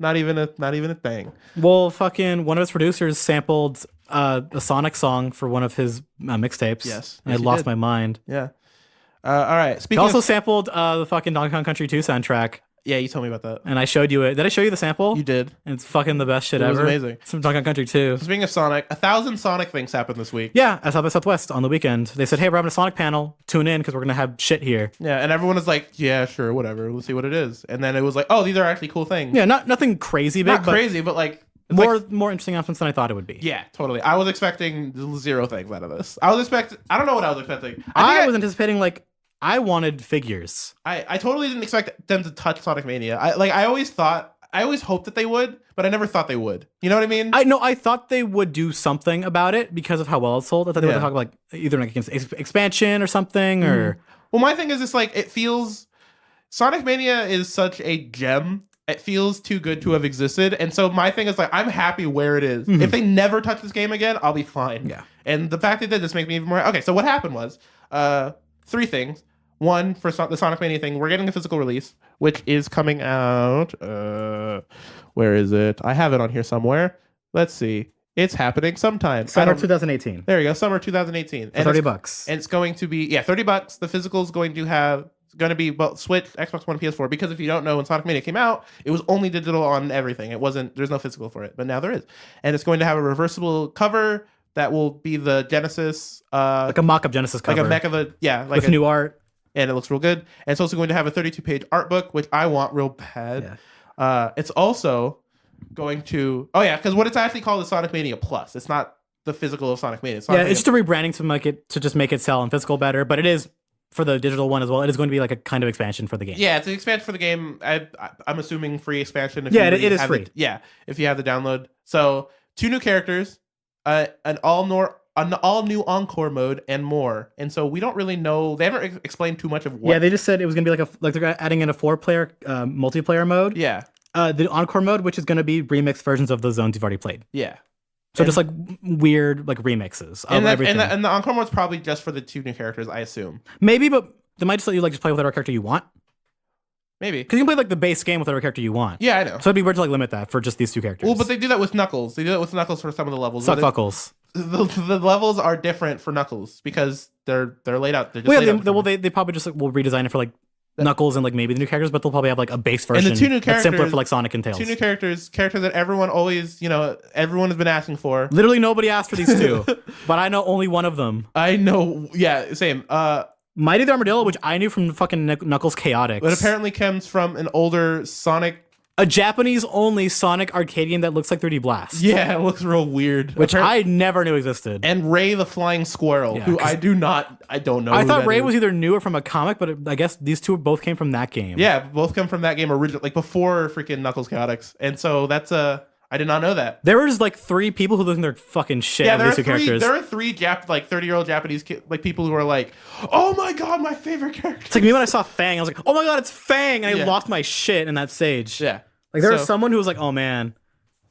a thing. Well, fucking one of his producers sampled a Sonic song for one of his mixtapes. Yes, and I lost my mind. Yeah. All right. He also sampled the fucking Donkey Kong Country 2 soundtrack. Yeah, you told me about that. And I showed you it. Did I show you the sample? You did. And it's fucking the best shit ever. It was amazing. It's from Donkey Kong Country 2. Speaking of Sonic, 1,000 Sonic things happened this week. Yeah, at South by Southwest on the weekend. They said, hey, we're having a Sonic panel. Tune in because we're going to have shit here. Yeah, and everyone was like, yeah, sure, whatever. Let's see what it is. And then it was like, oh, these are actually cool things. Yeah, nothing crazy big. Not crazy, but like... More interesting announcements than I thought it would be. Yeah, totally. I was expecting 0 things out of this. I don't know what I was expecting. I was anticipating like... I wanted figures. I totally didn't expect them to touch Sonic Mania. I always hoped that they would, but I never thought they would. You know what I mean? I thought they would do something about it because of how well it sold. I thought they would talk like either like expansion or something or. Well, my thing is just like it feels. Sonic Mania is such a gem. It feels too good to have existed, and so my thing is like I'm happy where it is. If they never touch this game again, I'll be fine. Yeah. And the fact that they did this makes me even more. Okay, so what happened was 3 things. One, for the Sonic Mania thing, we're getting a physical release, which is coming out. Where is it? I have it on here somewhere. Let's see. It's happening sometime. Summer 2018. There you go. Summer 2018. For $30. And it's going to be, $30. The physical is going to be both Switch, Xbox One, PS4. Because if you don't know, when Sonic Mania came out, it was only digital on everything. There's no physical for it, but now there is. And it's going to have a reversible cover that will be the Genesis. Like a mock-up Genesis cover. Like a mech of a, with new art. And it looks real good. And it's also going to have a 32-page art book, which I want real bad. Yeah. It's also going to... Oh, yeah, because what it's actually called is Sonic Mania Plus. It's not the physical of Sonic Mania. It's just a rebranding to just make it sell in physical better, but it is, for the digital one as well, it is going to be like a kind of expansion for the game. Yeah, it's an expansion for the game. I'm assuming free expansion. It is free. If you have the download. So, 2 new characters, an all-new Encore mode, and more. And so we don't really know. They haven't explained too much of what. Yeah, they just said it was going to be like they're adding in a 4-player multiplayer mode. Yeah. The Encore mode, which is going to be remixed versions of the zones you've already played. Yeah. So just like weird like remixes of everything. And the Encore mode's probably just for the 2 new characters, I assume. Maybe, but they might just let you like just play with whatever character you want. Maybe. Because you can play like the base game with whatever character you want. Yeah, I know. So it'd be weird to like limit that for just these 2 characters. Well, but they do that with Knuckles. They do that with Knuckles for some of the levels. Suck Knuckles. The levels are different for Knuckles because they're laid out. They're just they probably just like, will redesign it for like Knuckles and like maybe the new characters, but they'll probably have like a base version. And the 2 new characters, that's simpler for like Sonic and Tails. 2 new characters that everyone always, everyone has been asking for. Literally nobody asked for these 2, but I know only one of them. I know. Yeah, same. Mighty the Armadillo, which I knew from fucking Knuckles Chaotix. But apparently comes from an older Sonic. A Japanese-only Sonic arcade game that looks like 3D Blast. Yeah, it looks real weird. Which I never knew existed. And Ray the Flying Squirrel, who I don't know. I thought Ray was either new or from a comic, but I guess these 2 both came from that game. Yeah, both come from that game originally, like before freaking Knuckles Chaotix. And so that's I did not know that. There was like 3 people who losing their fucking shit over these 2 characters. There are 3 30-year-old Japanese people who are like, oh my god, my favorite character. It's like me when I saw Fang, I was like, oh my god, it's Fang, and I lost my shit in that stage. Yeah. Like there was someone who was like, oh man,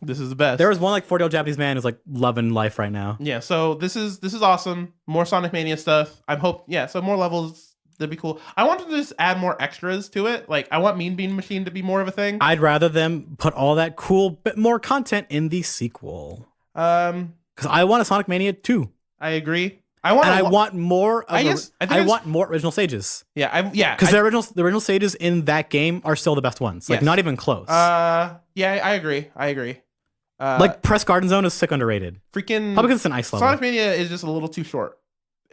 this is the best. There was one like 40-year-old Japanese man who's like loving life right now. Yeah, so this is awesome. More Sonic Mania stuff. So more levels. That'd be cool. I want to just add more extras to it. Like, I want Mean Bean Machine to be more of a thing. I'd rather them put all that cool bit more content in the sequel. Because I want a Sonic Mania 2. I agree. I want more. I want more original stages. Yeah, Because the original stages in that game are still the best ones. Like not even close. Yeah, I agree. Like Press Garden Zone is sick underrated. Freaking probably because it's an ice level. Sonic Mania is just a little too short.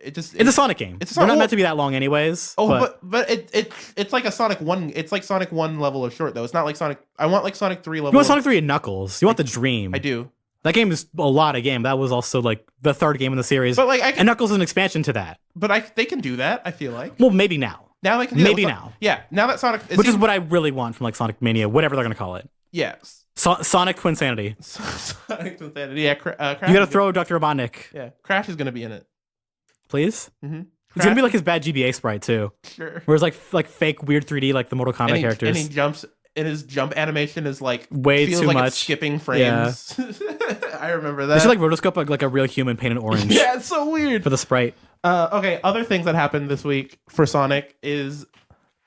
It's a Sonic game. They're not meant to be that long anyways. Oh, but it's like a Sonic 1. It's like Sonic 1 level of short though. It's not like Sonic. I want like Sonic 3 level. You want Sonic 3 and Knuckles. You want the dream. I do. That game is a lot of game. That was also like the 3rd game in the series. But like, and Knuckles is an expansion to that. But they can do that. I feel like. Well, maybe now. Now they can. Do maybe now. Yeah. Now that Sonic. Which is what I really want from like Sonic Mania, whatever they're gonna call it. Yeah. Sonic Twinsanity. Sonic Insanity. Yeah, Crash. You gotta throw Dr. Robotnik. Yeah, Crash is gonna be in it. Please? Mm-hmm. It's gonna be like his bad GBA sprite too. Sure. Where it's like fake weird 3D like the Mortal Kombat characters. And he jumps, and his jump animation is like way feels too like much. It's skipping frames. Yeah. I remember that. They should like rotoscope like a real human painted orange. Yeah, it's so weird for the sprite. Okay, other things that happened this week for Sonic is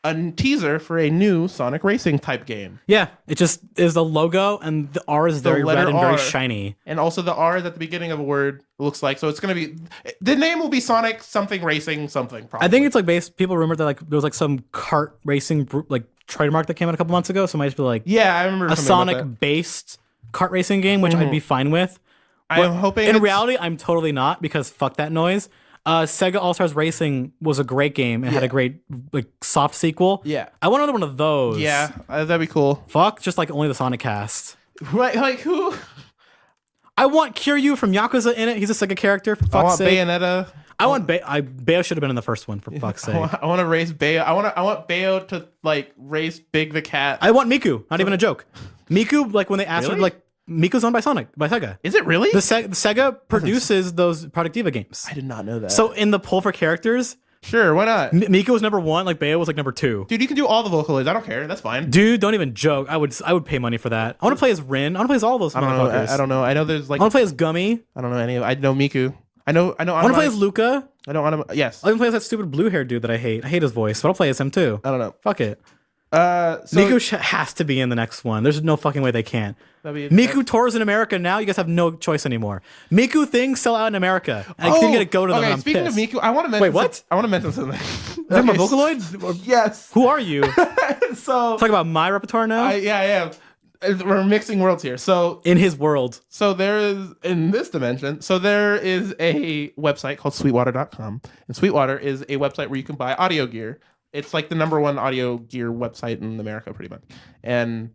a teaser for a new Sonic racing type game. Yeah, it just is the logo, and the R is very red and very R. shiny. And also the R is at the beginning of a word, looks like. So it's going to be... The name will be Sonic something racing something, probably. I think it's like people rumored that like there was like some kart racing like trademark that came out a couple months ago. So it might just be like... Yeah, I remember a Sonic-based kart racing game, which I'd be fine with. I'm hoping... In reality, I'm totally not, because fuck that noise. Sega All-Stars Racing was a great game and had a great like soft sequel. Yeah. I want another one of those. Yeah, that'd be cool. Fuck, just like only the Sonic cast. Right, like who? I want Kiryu from Yakuza in it. He's a Sega character, for fuck's sake. Bayonetta. I want Bayo should have been in the first one, for fuck's sake. I want to race Bayo. I want Bayo to like race Big the cat. I want Miku, not even a joke. Miku, like when they asked her, Really? like Miku's owned by Sega. Is it really? The Sega produces those Product Diva games. I did not know that. So in the poll for characters, sure, why not? Miku was number 1, like Bayo was like number 2. Dude, you can do all the Vocaloids. I don't care. That's fine. Dude, don't even joke. I would pay money for that. I want to play as Rin. I want to play as all those motherfuckers. I don't know. I know there's like... I want to play as Gummy. I don't know any of... I know Miku. I know. I want to play as Luca. I don't want to... Yes. I want to play as that stupid blue haired dude that I hate. I hate his voice, but I'll play as him too. I don't know. Fuck it. So Miku has to be in the next one. There's no fucking way they can't. Miku tours in America now. You guys have no choice anymore. Miku things sell out in America. And I couldn't get to go to them. Okay, and I'm speaking pissed. of Miku, I want to mention... Wait, what? I want to mention something. Talking about Vocaloid? Yes. Who are you? So... Talking about my repertoire now? Yeah, I am. We're mixing worlds here. So in his world. So there is, in this dimension, so there is a website called Sweetwater.com. And Sweetwater is a website where you can buy audio gear. It's like the #1 audio gear website in America, pretty much. And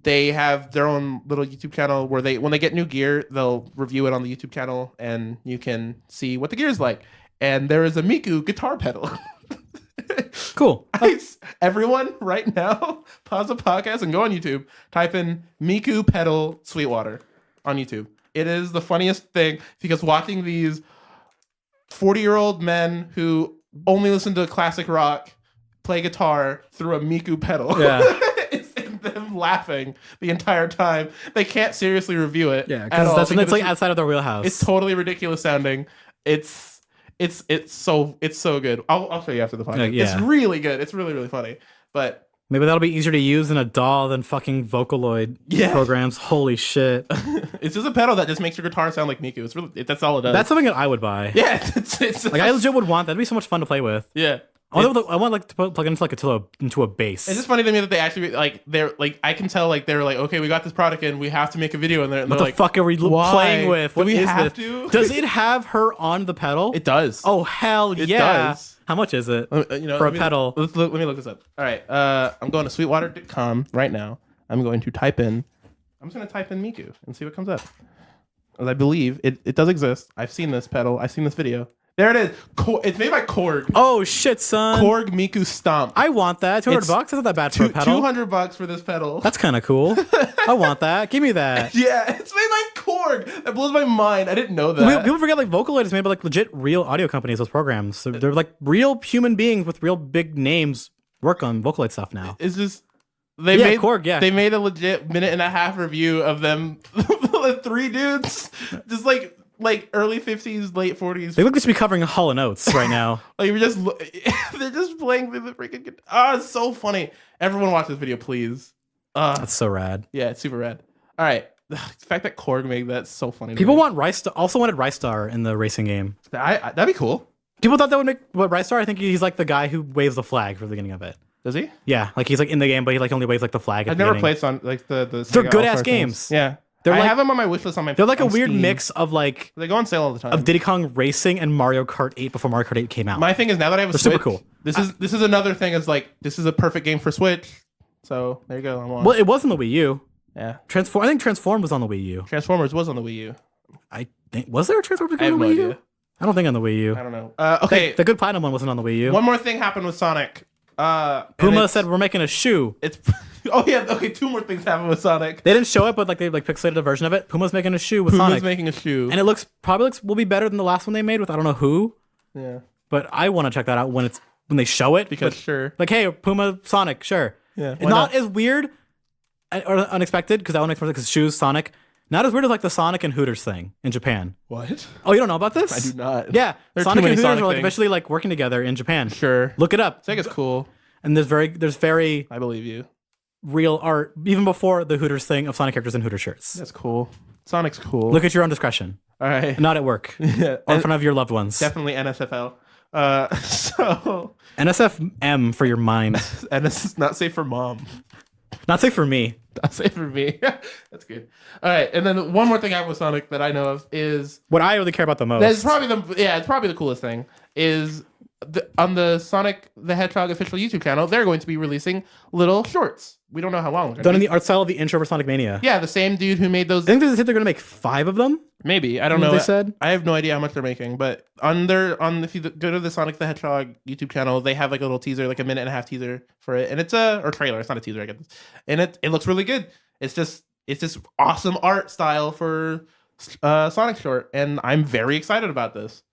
they have their own little YouTube channel where when they get new gear, they'll review it on the YouTube channel, and you can see what the gear is like. And there is a Miku guitar pedal. Cool. Everyone, right now, pause the podcast and go on YouTube. Type in Miku pedal Sweetwater on YouTube. It is the funniest thing, because watching these 40-year-old men who only listen to classic rock play guitar through a Miku pedal. Yeah. It's them laughing the entire time. They can't seriously review it. Yeah, because it's like outside of their wheelhouse. It's totally ridiculous sounding. It's so good. I'll show you after the podcast. Yeah. It's really good. It's really, really funny. But maybe that'll be easier to use in a DAW than fucking Vocaloid programs. Holy shit. It's just a pedal that just makes your guitar sound like Miku. It's really, that's all it does. That's something that I would buy. Yeah. It's like, I legit would want that. That'd be so much fun to play with. Yeah. I want like to plug into a bass. It's just funny to me that they actually like they're like, I can tell like they're like, okay, we got this product in, we have to make a video, and they're what the like, fuck are we playing with? What do we is have this? to? Does it have her on the pedal? It does. Oh hell yeah! It does. How much is it for a pedal? Let me look this up. All right, I'm going to sweetwater.com right now. I'm going to type in Miku and see what comes up. As I believe it does exist. I've seen this pedal. I've seen this video. There it is. It's made by Korg. Oh shit, son. Korg Miku Stomp. I want that. $200. That's not that bad for a pedal. $200 for this pedal. That's kind of cool. I want that. Give me that. Yeah, it's made by Korg. That blows my mind. I didn't know that. People forget like Vocaloid is made by like legit real audio companies. Those programs. So they're like real human beings with real big names work on Vocaloid stuff now. It's just Korg. Yeah, they made a legit 1.5-minute review of them. 3 dudes, just like early 50s, late 40s. They look to be covering Hall & Oates right now. Like they're just playing through the freaking guitar. Oh, it's so funny. Everyone watch this video, please. That's so rad. Yeah, it's super rad. All right. The fact that Korg made that's so funny. People want also wanted Rystar in the racing game. That'd be cool. People thought that would make Rystar. I think he's like the guy who waves the flag for the beginning of it. Does he? Yeah, like he's like in the game, but he like only waves like the flag. I've never played on like the They're good ass games. Yeah. I have them on my wishlist on my. They're like a weird Steam. mix of like they go on sale all the time. Of Diddy Kong Racing and Mario Kart 8 before Mario Kart 8 came out. My thing is now that I have a They're Switch, super cool. This is another thing. Is like this is a perfect game for Switch. So there you go. Well, it was on the Wii U. Yeah. I think Transform was on the Wii U. Transformers was on the Wii U. I think was there a Transformers game on the Wii idea. U? I don't think on the Wii U. I don't know. Okay. The good Platinum one wasn't on the Wii U. One more thing happened with Sonic. Puma said we're making a shoe. It's Oh yeah, okay. 2 more things happen with Sonic. They didn't show it, but like they like pixelated a version of it. Puma's making a shoe with Puma's Sonic, making a shoe, and it probably will be better than the last one they made with I don't know who. Yeah, but I want to check that out when they show it because sure, like hey Puma Sonic sure not as weird or unexpected because that one makes more sense because shoes Sonic. Not as weird as like the Sonic and Hooters thing in Japan. What? Oh, you don't know about this? I do not. Yeah, There are Sonic too many and Hooters Sonic are like things. officially like working together in Japan. Sure. Look it up. I think it's cool. And there's very I believe you. real art even before the Hooters thing of Sonic characters in Hooters shirts. That's cool. Sonic's cool. Look at your own discretion. All right. Not at work. Yeah. Or in front of your loved ones. Definitely NSFL. So NSFM for your mind. and this is not safe for mom. Not safe for me. Not safe for me. That's good. All right, and then one more thing I have with Sonic that I know of is What I really care about the most. it's probably the coolest thing is on the Sonic the Hedgehog official YouTube channel. They're going to be releasing little shorts. We don't know how long. Done in the art style of the intro for Sonic Mania. Yeah, the same dude who made those. I think they said they're gonna make 5 of them. Maybe I don't What know. they said? I have no idea how much they're making, but if you go to the Sonic the Hedgehog YouTube channel, they have like a little teaser, like a 1.5-minute teaser for it, and it's or trailer. It's not a teaser, I guess, and it looks really good. It's just awesome art style for Sonic short, and I'm very excited about this.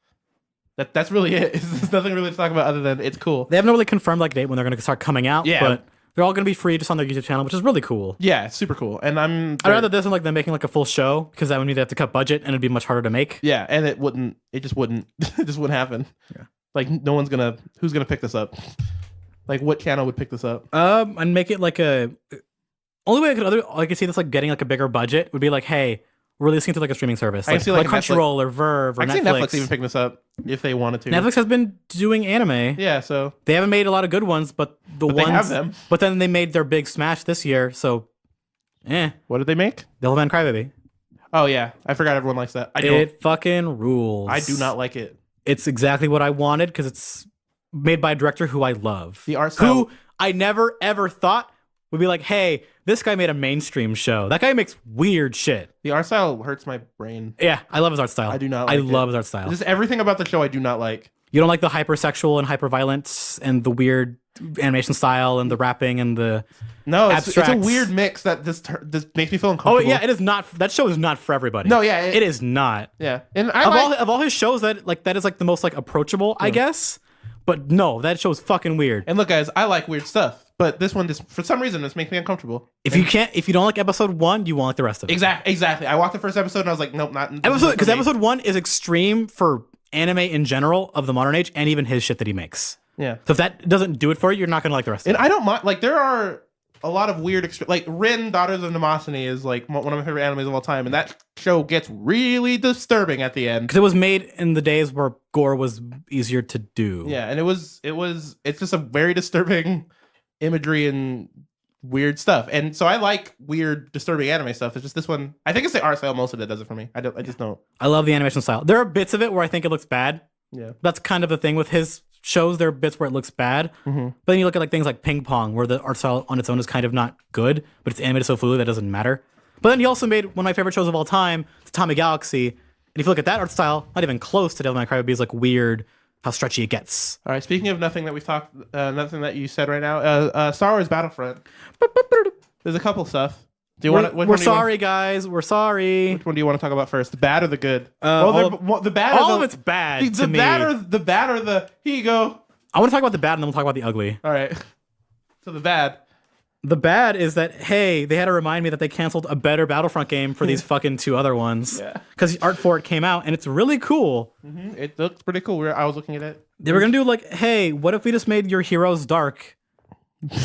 That's really it. There's nothing really to talk about other than it's cool. They haven't really confirmed like date when they're gonna start coming out. Yeah. But they're all gonna be free just on their YouTube channel, which is really cool. Yeah, it's super cool, and I'd rather this than like them making like a full show because that would mean they have to cut budget and it'd be much harder to make. Yeah, and it just wouldn't happen. Yeah, like who's gonna pick this up? Like what channel would pick this up? And make it like a. Only way I could see this like getting like a bigger budget would be like, hey, we're releasing to like a streaming service, I can see, like, Crunchyroll or Verve or I can Netflix. see Netflix even picking this up if they wanted to. Netflix has been doing anime. Yeah, so They haven't made a lot of good ones, but ones they have them. But then they made their big smash this year, so what did they make? Devilman Crybaby. Oh yeah, I forgot everyone likes that. It fucking rules. I do not like it. It's exactly what I wanted because it's made by a director who I love. The art style. Who I never ever thought would be like, hey, this guy made a mainstream show. That guy makes weird shit. The art style hurts my brain. Yeah, I love his art style. I do not. I Like love his art style. Just everything about the show I do not like. You don't like the hypersexual and hyperviolence and the weird animation style and the rapping and the No, it's a abstracts. weird mix that just makes me feel Oh uncomfortable. yeah, it is not. That show is not for everybody. No, yeah, it is not. Yeah, and Of all his shows, that is like the most like approachable, I guess. But no, that show is fucking weird. And look, guys, I like weird stuff, but this one just for some reason this makes me uncomfortable. If you don't like episode 1, you won't like the rest of it. Exactly. I watched the first episode and I was like, nope, not Because episode 1 is extreme for anime in general of the modern age, and even his shit that he makes. Yeah. So if that doesn't do it for you, you're not gonna like the rest of And it. I don't mind. Like there are a lot of weird, like Rin, Daughters of Mnemosyne is like one of my favorite animes of all time, and that show gets really disturbing at the end. Because it was made in the days where gore was easier to do. Yeah, and it's just a very disturbing imagery and weird stuff. And so I like weird, disturbing anime stuff. It's just this one. I think it's the art style most of it does it for me. I just don't. I love the animation style. There are bits of it where I think it looks bad. Yeah. That's kind of the thing with his shows. There are bits where it looks bad. Mm-hmm. But then you look at like things like Ping Pong, where the art style on its own is kind of not good, but it's animated so fluid that doesn't matter. But then he also made one of my favorite shows of all time, Atomic Galaxy. And if you look at that art style, not even close to Devil May Cry, is like weird how stretchy it gets. All right. Speaking of nothing that we've talked, nothing that you said right now. Star Wars Battlefront. There's a couple stuff. Do you want? We're sorry, guys. We're sorry. Which one do you want to talk about first? The bad or the good? The bad. All of it's bad. The bad or the. Here you go. I want to talk about the bad, and then we'll talk about the ugly. All right. So the bad. The bad is that, hey, they had to remind me that they canceled a better Battlefront game for these fucking 2 other ones. Yeah. Because the art for it came out, and it's really cool. Mm-hmm. It looks pretty cool. I was looking at it. They were going to do like, hey, what if we just made your heroes dark?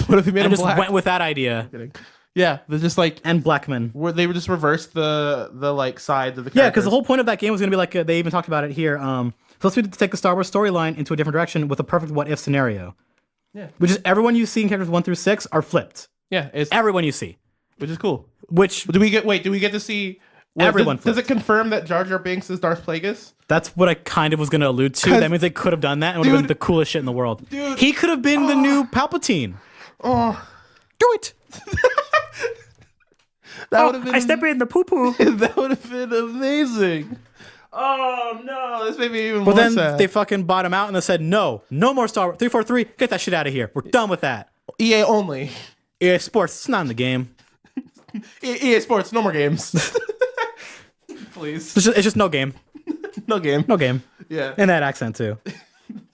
What if we made And them just black? went with that idea. Yeah, they're just like And Blackman. where they would just reverse the like sides of the characters. Yeah, because the whole point of that game was going to be like, they even talked about it here, supposed to be to take the Star Wars storyline into a different direction with a perfect what-if scenario. Yeah. Which is everyone you see in characters 1 through 6 are flipped. Yeah, it's Everyone you see. which is cool. Which, Do we get to see Everyone Does it flipped. confirm that Jar Jar Binks is Darth Plagueis? that's what I kind of was going to allude to. 'Cause- That means they could have done that and it would have been Dude. the coolest shit in the world. Dude. He could have been the new Palpatine. Oh, Do it. that would have been I step in the poo-poo. that would have been amazing. Oh no, this made me even But more then sad. they fucking bought him out and they said, no more Star Wars. 343, get that shit out of here. We're done with that. EA only. EA Sports, it's not in the game. EA Sports, no more games. Please. It's just no game. No game. No game. Yeah. In that accent, too.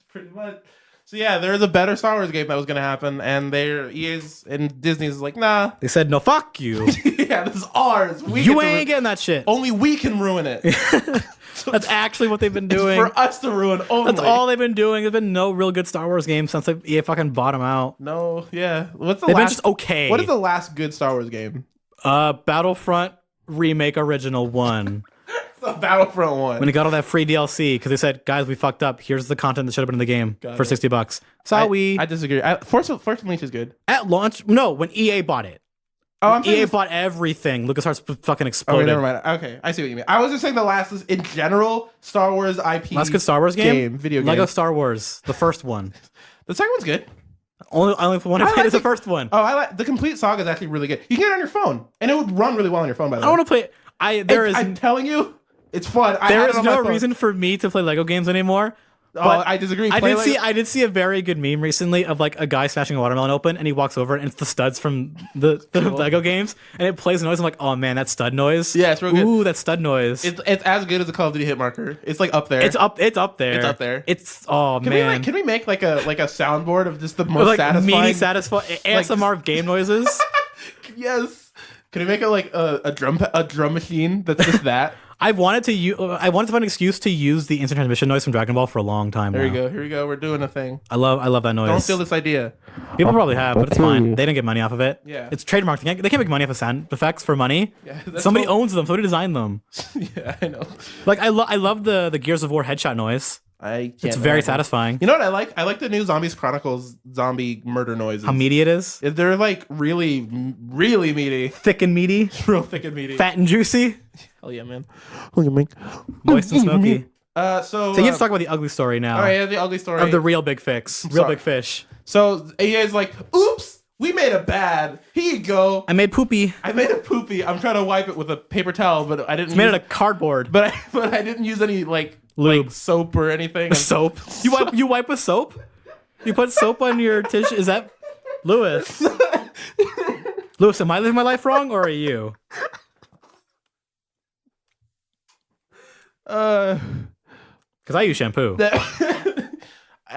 Pretty much. So yeah, there's a better Star Wars game that was gonna happen, and EA's and Disney's like, nah. They said, no, fuck you. Yeah, this is ours. You ain't getting that shit. Only we can ruin it. That's actually what they've been doing. It's for us to ruin only. That's all they've been doing. There's been no real good Star Wars games since EA fucking bought them out. No, yeah. What's the They've last? been just okay. What is the last good Star Wars game? Battlefront Remake Original 1. The Battlefront 1. When it got all that free DLC, because they said, guys, we fucked up. Here's the content that should have been in the game for $60. I disagree. Force Unleashed is good. At launch, no, when EA bought it. Oh, I'm EA bought everything. LucasArts fucking exploded. Oh, never mind. Okay, I see what you mean. I was just saying the last is, in general, Star Wars IP. Last good Star Wars game? Video game. Lego Star Wars, the first one. The second one's good. Only one I played is the first one. Oh, I like the complete saga is actually really good. You can get it on your phone, and it would run really well on your phone. By the way, I want to play. I'm telling you, it's fun. There is no reason for me to play Lego games anymore. But I disagree. I did see a very good meme recently of like a guy smashing a watermelon open, and he walks over and it's the studs from the Lego games, and it plays a noise. I'm like, oh man, that stud noise. Yeah, it's real good. Ooh, that stud noise. It's as good as the Call of Duty hit marker. It's like up there. It's up there. It's up there. It's man. Can we make like a soundboard of just the most satisfying, meaty, satisfying ASMR of game noises? Yes. Can we make it like a drum machine that's just that? I wanted to find an excuse to use the instant transmission noise from Dragon Ball for a long time. Here we go. We're doing a thing. I love that noise. Don't steal this idea. People probably have, but it's fine. They didn't get money off of it. Yeah. It's trademarked. They can't make money off of sound effects for money. Yeah, somebody owns them. Somebody designed them. Yeah, I know. Like I love the Gears of War headshot noise. It's very satisfying. You know what I like? I like the new Zombies Chronicles zombie murder noises. How meaty it is. They're like really, really meaty. Thick and meaty. Real thick and meaty. Fat and juicy. Hell yeah, man. Moist and smoky. So you have to talk about the ugly story now. All right, the ugly story of the real big fix, big fish. So EA's like, oops, we made a bad. Here you go. I made poopy. I'm trying to wipe it with a paper towel, but I didn't. Made it a cardboard. But I didn't use any lube, like soap or anything. Soap. You wipe with soap? You put soap on your tissue? Is that Lewis? Lewis, am I living my life wrong, or are you? Because I use shampoo.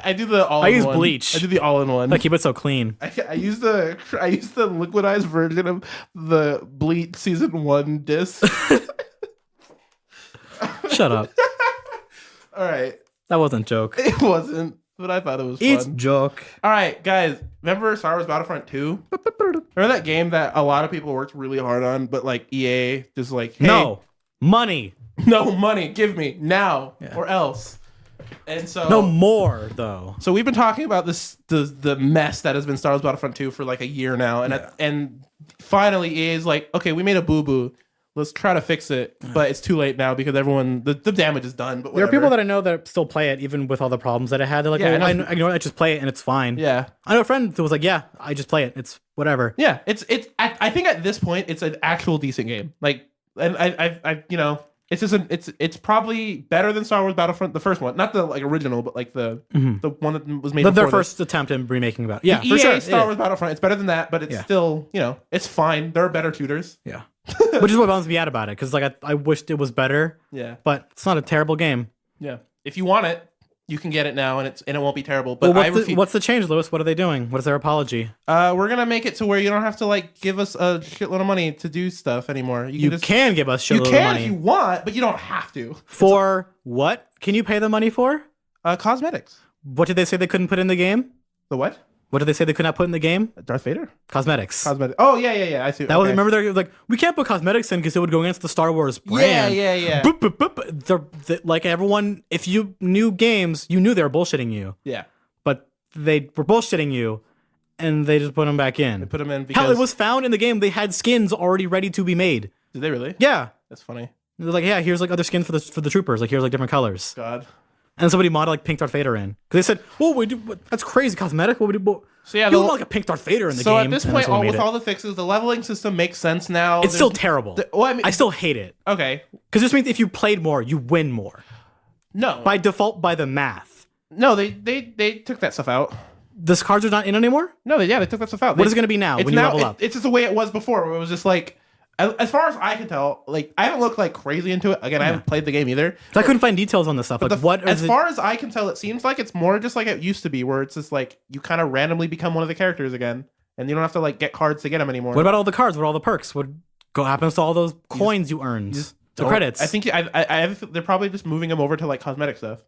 I do the all. I use bleach. I do the all-in-one. I keep it so clean. I use the liquidized version of the Bleach season 1 disc. Shut up. All right. That wasn't a joke. It wasn't, but I thought it was fun. It's joke. All right, guys. Remember Star Wars Battlefront 2? Remember that game that a lot of people worked really hard on, but like EA just like, hey, no money. No money. Give me now or else. And so no more though. So we've been talking about the mess that has been Star Wars Battlefront 2 for like a year now, and finally EA is like, okay, we made a boo boo. Let's try to fix it, but it's too late now because everyone the damage is done. But there are people that I know that still play it even with all the problems that it had. They're like, well, I know I just play it and it's fine. Yeah, I know a friend who was like, yeah, I just play it. It's whatever. Yeah, it's. I think at this point it's an actual decent game. Like, and I you know. It's just it's probably better than Star Wars Battlefront, the first one, not the like original, but like the one that was made. Their first attempt in remaking about. Yeah, for sure. Star Wars Battlefront, it's better than that, but it's still it's fine. There are better shooters. Yeah, which is what bums me out about it because like I wished it was better. Yeah, but it's not a terrible game. Yeah, if you want it, you can get it now, and it won't be terrible. But what's the change, Lewis? What are they doing? What is their apology? We're gonna make it to where you don't have to like give us a shitload of money to do stuff anymore. You can give us shitload of money. You can if you want, but you don't have to. For what can you pay the money for? Cosmetics. What did they say they couldn't put in the game? The what? What did they say they could not put in the game? Darth Vader? Cosmetics. Oh, yeah. I see. That was, remember, they're like, we can't put cosmetics in because it would go against the Star Wars brand. Yeah. Boop, boop, boop. They're like everyone, if you knew games, you knew they were bullshitting you. Yeah. But they were bullshitting you, and they just put them back in. They put them in because... Hell, it was found in the game. They had skins already ready to be made. Did they really? Yeah. That's funny. They're like, yeah, here's like other skins for the troopers. Like, here's like different colors. God. And somebody modded like pink Darth Vader in. Because they said, well, we do, that's crazy cosmetic. What we do... So yeah, you want like a pink Darth Vader in the game. So at this point, with all the fixes, the leveling system makes sense now. It's still terrible. I still hate it. Okay. Because this means if you played more, you win more. No. By default, by the math. No, they took that stuff out. this cards are not in anymore? No, they took that stuff out. What is it going to be now when you level up? It's just the way it was before, where it was just like, as far as I can tell, like I haven't looked like crazy into it. Again, I haven't played the game either. So I couldn't find details on this stuff. Like as far as I can tell, it seems like it's more just like it used to be, where it's just like you kind of randomly become one of the characters again, and you don't have to like get cards to get them anymore. What about all the cards? What are all the perks? What happens to all those coins you earned? The credits. I think they're probably just moving them over to like cosmetic stuff.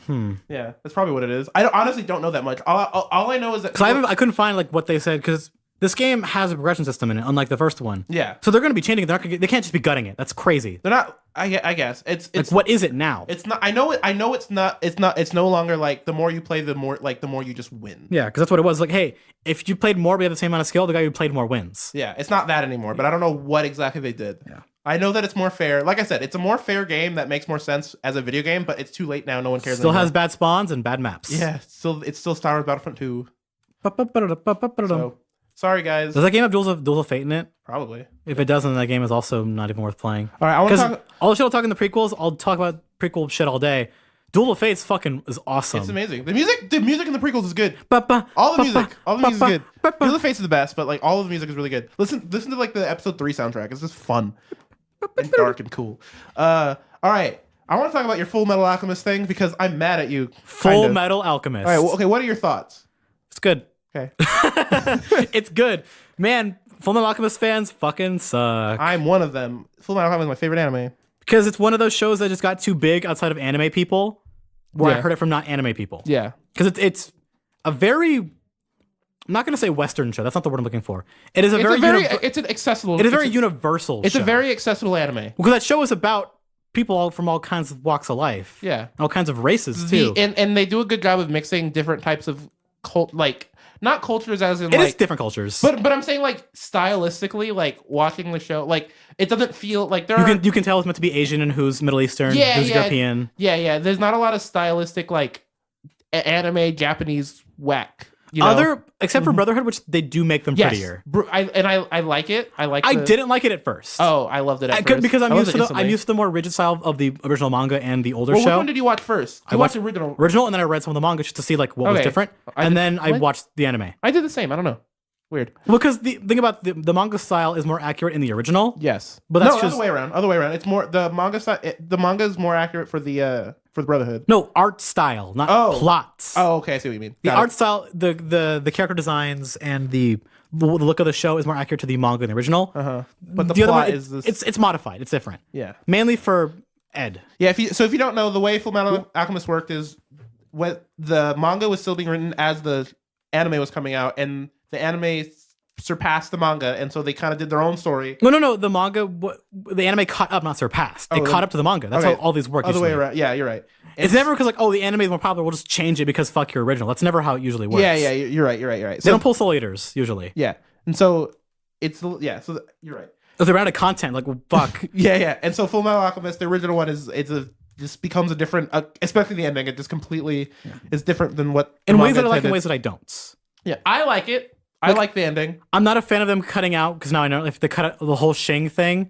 Yeah, that's probably what it is. I honestly don't know that much. All I know is that I couldn't find like what they said because this game has a progression system in it, unlike the first one. Yeah. So they're going to be changing it. They can't just be gutting it. That's crazy. They're not. I guess it's like what is it now? It's not. I know it's not. It's no longer like the more you play, the more you just win. Yeah, because that's what it was. Like, hey, if you played more, but you have the same amount of skill, the guy who played more wins. Yeah, it's not that anymore. But I don't know what exactly they did. Yeah. I know that it's more fair. Like I said, it's a more fair game that makes more sense as a video game, but it's too late now. No one cares Still anymore. has bad spawns and bad maps. Yeah, it's still Star Wars Battlefront 2. So, sorry, guys. Does that game have Duels of Fate in it? Probably. If it doesn't, that game is also not even worth playing. All right, I want to talk. All the shit I'll talk in the prequels, I'll talk about prequel shit all day. Duel of Fates is awesome. It's amazing. The music in the prequels is good. All the music is good. Duel of Fates is the best, but like all of the music is really good. Listen to like the episode 3 soundtrack. It's just fun and dark and cool. All right. I want to talk about your Full Metal Alchemist thing because I'm mad at you. Full Metal Alchemist. All right. Well, okay. What are your thoughts? It's good. Okay. It's good. Man, Full Metal Alchemist fans fucking suck. I'm one of them. Full Metal Alchemist is my favorite anime. Because it's one of those shows that just got too big outside of anime people, where I heard it from not anime people. Yeah. Because it's a very, I'm not going to say Western show. That's not the word I'm looking for. It's an accessible. It is a very universal show. It's a very accessible anime. Because that show is about people from all kinds of walks of life. Yeah. All kinds of races, too. And they do a good job of mixing different types of not cultures as in it is different cultures. But I'm saying like stylistically, like watching the show, like it doesn't feel like you can tell it's meant to be Asian and who's Middle Eastern, who's European. Yeah. There's not a lot of stylistic like anime Japanese whack. You know? Except for Brotherhood, which they do make them prettier. I like it. I didn't like it at first. Oh, I loved it at first. Because I'm used to the more rigid style of the original manga and the older show. Which one did you watch first? I watched the original, and then I read some of the manga just to see like what was different. I watched the anime. I did the same. I don't know. Weird. Well, because the thing about the manga style is more accurate in the original. Yes, but that's just other way around. It's more the manga style. The manga is more accurate for the Brotherhood. No, art style, not plots. Oh, okay. I see what you mean. The art style, the character designs, and the look of the show is more accurate to the manga than the original. But the plot is it's modified. It's different. Yeah. Mainly for Ed. Yeah. If you don't know, the way Full Metal Alchemist worked is when the manga was still being written as the anime was coming out, and the anime surpassed the manga, and so they kind of did their own story. No. The anime caught up, not surpassed. It caught up to the manga. That's how all these work. Other way around. Yeah, you're right. It's never because like, the anime is more popular. We'll just change it because fuck your original. That's never how it usually works. Yeah. You're right. They don't pull soul eaters usually. Yeah, and so you're right. If they're out of content, like well, fuck. Yeah. And so Full Metal Alchemist, the original one just becomes a different, especially the ending. It just completely is different than what. In ways that I like, in ways that I don't. Yeah, I like it. I like the ending. I'm not a fan of them cutting out, because now I know if they cut out the whole Shing thing,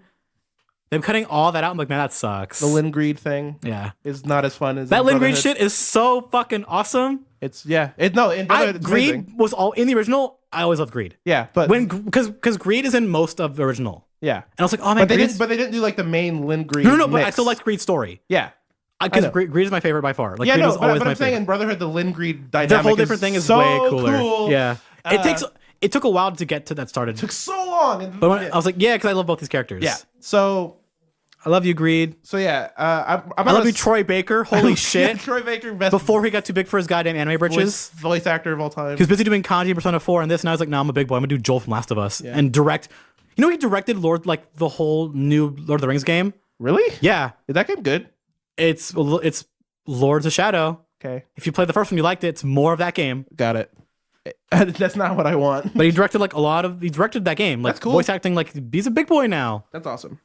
them cutting all that out, I'm like, man, that sucks. The Lingreed thing, is not as fun as that. Lingreed shit is so fucking awesome. Greed was all in the original. I always loved Greed. Yeah, but because Greed is in most of the original. Yeah, and I was like, oh man, but they didn't do like the main Lingreed. No, but I still liked Greed's story. Yeah. Because Greed is my favorite by far. Like, yeah, Greed was always but my I'm saying favorite. In Brotherhood, the Lingreed dynamic, the whole different thing is so way cooler. Cool. Yeah, it took a while to get to that started. It took so long. But I was like, because I love both these characters. Yeah. So I love you, Greed. So yeah, I love you, Troy Baker. Holy shit, Troy Baker, best before he got too big for his goddamn anime britches. Voice actor of all time. He was busy doing Kanji in Persona 4 and this, and I was like, no, I'm a big boy. I'm gonna do Joel from Last of Us and direct. You know, he directed the whole new Lord of the Rings game. Really? Yeah. Is that game good? It's Lords of Shadow. Okay. If you played the first one, you liked it. It's more of that game. Got it. That's not what I want. But he directed he directed that game. Like, that's cool. Voice acting, like, he's a big boy now. That's awesome.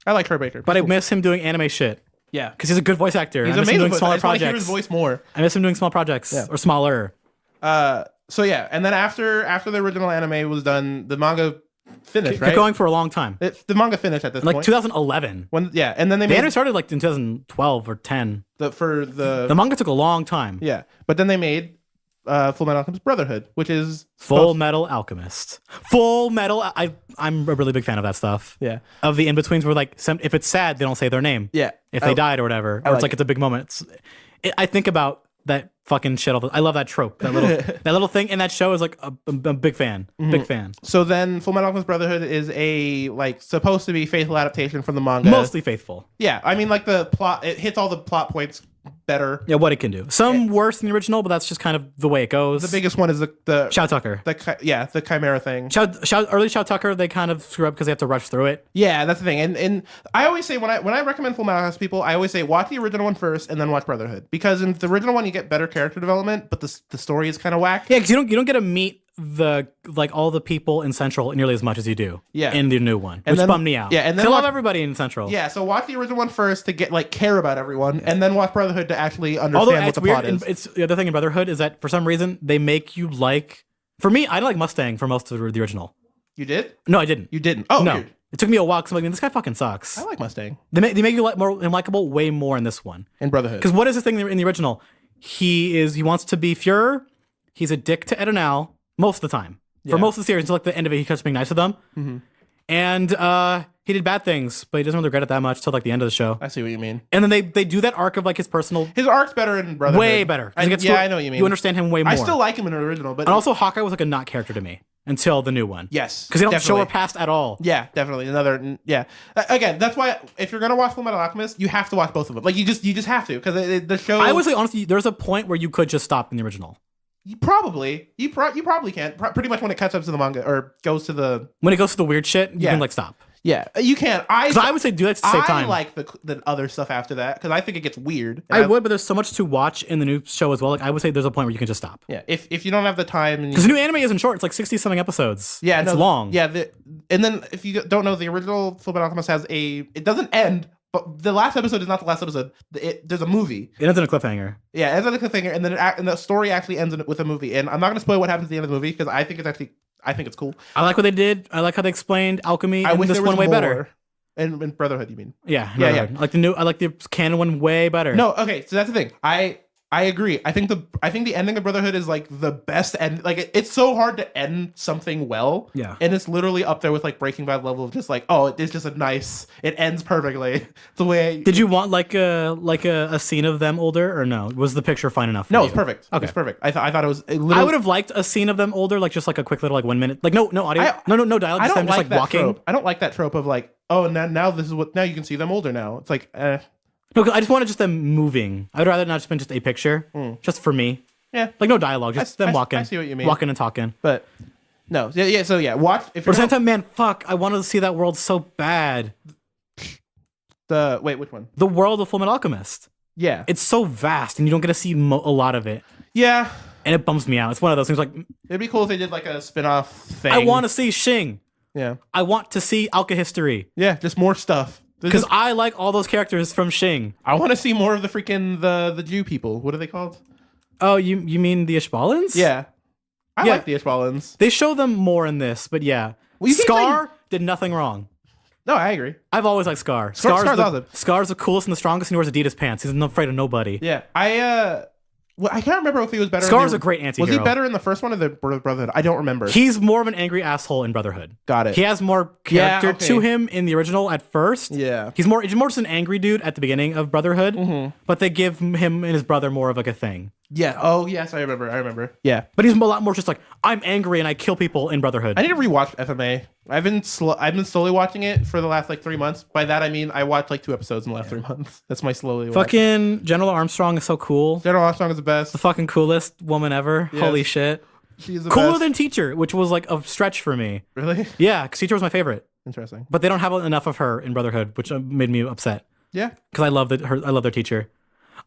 I like Troy Baker. But I miss him doing anime shit. Yeah. Because he's a good voice actor. He's I miss amazing. Him doing smaller I projects. I hear his voice more. I miss him doing small projects or smaller. So yeah, and then after the original anime was done, the manga finished, right? Kept going for a long time. The manga finished at this point. Like 2011. And then the anime started like in 2012 or 10. The manga took a long time. Yeah, but then they made Full Metal Alchemist Brotherhood, which is Full Metal Alchemist. Full Metal. I'm a really big fan of that stuff. Yeah. Of the in betweens where like if it's sad, they don't say their name. Yeah. If they died or whatever, or it's like it's a big moment. I think about that fucking shit all the. I love that trope. That little that little thing in that show is like a big fan. Big fan. So then Full Metal Alchemist Brotherhood is a like supposed to be faithful adaptation from the manga. Mostly faithful. Yeah, I mean like the plot, it hits all the plot points better. Yeah, what it can do. Some worse than the original, but that's just kind of the way it goes. The biggest one is the Shao Tucker. The Chimera thing. Early Shao Tucker, they kind of screw up because they have to rush through it. Yeah, that's the thing. And I always say when I recommend Full Metal Alchemist to people, I always say watch the original one first and then watch Brotherhood, because in the original one you get better character development, but the story is kind of whack. Yeah, because you don't get to meet all the people in Central nearly as much as you do in the new one, which bummed me out. Yeah, and then I love everybody in Central. Yeah, so watch the original one first to get like care about everyone, and then watch Brotherhood to actually understand what the plot is. It's the other thing in Brotherhood is that for some reason they make you like. For me, I like Mustang for most of the original. You did? No, I didn't. You didn't? Oh, no. Weird. It took me a while because I'm like, this guy fucking sucks. I like Mustang. They make you him likable way more in this one. In Brotherhood. Because what is this thing in the original? He wants to be Fuhrer. He's a dick to Ed and Al most of the time. For most of the series until like the end of it, he keeps being nice to them. Mm-hmm. And he did bad things, but he doesn't really regret it that much till like the end of the show. I see what you mean. And then they do that arc of like his arc's better in Brotherhood. Way better. I know what you mean. You understand him way more. I still like him in the original, but and also Hawkeye was like a not character to me until the new one. Yes, because they don't show her past at all. Yeah, definitely. Again, that's why if you're gonna watch Full Metal Alchemist, you have to watch both of them. Like you just have to, because the show. I would say honestly, there's a point where you could just stop in the original. You probably can. Pretty much when it catches up to the manga or goes to the weird shit, you can like stop. Yeah, you can. I would say do that to save time. I like the other stuff after that because I think it gets weird. I would, but there's so much to watch in the new show as well. Like I would say there's a point where you can just stop. Yeah, if you don't have the time, because the new anime isn't short. It's like 60-something episodes. Yeah, it's long. Yeah, and then if you don't know, the original Fullmetal Alchemist it doesn't end. But the last episode is not the last episode. There's a movie. It ends in a cliffhanger. Yeah, it ends in a cliffhanger, and then and the story actually ends with a movie. And I'm not going to spoil what happens at the end of the movie because I think it's cool. I like what they did. I like how they explained alchemy. I wish this there was one way more. Better. And Brotherhood, you mean? Yeah. I like the canon one way better. No, okay. So that's the thing. I agree. I think the ending of Brotherhood is like the best end. Like it's so hard to end something well. Yeah. And it's literally up there with like Breaking Bad level of just like, oh, it's just it ends perfectly. The way. Did you want like a scene of them older or no? Was the picture fine enough? No, it's perfect. Okay. It's perfect. I thought it was. I would have liked a scene of them older, like just like a quick little like 1 minute, like no audio, no dialogue. I don't just like like walking. Trope. I don't like that trope of like, oh, now this is what now you can see them older now. It's like. No, I just wanted just them moving. I'd rather not just been just a picture, just for me. Yeah, like no dialogue, just them walking. I see what you mean. Walking and talking. But no, yeah. So yeah, watch. If you're at the same time, man, fuck, I wanted to see that world so bad. Which one? The world of Fullmetal Alchemist. Yeah, it's so vast, and you don't get to see a lot of it. Yeah, and it bums me out. It's one of those things like it'd be cool if they did like a spin-off thing. I want to see Shing. Yeah, I want to see Alka-history. Yeah, just more stuff. Because I like all those characters from Shing. I want to see more of the freaking the Jew people. What are they called? Oh, you mean the Ishbalans? Yeah. I like the Ishbalans. They show them more in this, but yeah. Well, Scar did nothing wrong. No, I agree. I've always liked Scar. Scar's awesome. Scar's the coolest and the strongest, and he wears Adidas pants. He's not afraid of nobody. Yeah. I can't remember if he was better. Scar's a great anti-hero. Was he better in the first one or the Brotherhood? I don't remember. He's more of an angry asshole in Brotherhood. Got it. He has more character to him in the original at first. Yeah. He's more just an angry dude at the beginning of Brotherhood, but they give him and his brother more of like a thing. Yeah. Oh, yes, I remember. Yeah. But he's a lot more just like, I'm angry and I kill people in Brotherhood. I need to rewatch FMA. I've been slowly watching it for the last like 3 months. By that I mean I watched like 2 episodes in the last 3 months. That's my slowly fucking General Armstrong is so cool. General Armstrong is the best. The fucking coolest woman ever. Yes. Holy shit. She's the cooler best. than Teacher, which was like a stretch for me. Really? Yeah, because Teacher was my favorite. Interesting. But they don't have enough of her in Brotherhood, which made me upset. Yeah. Because I love their teacher.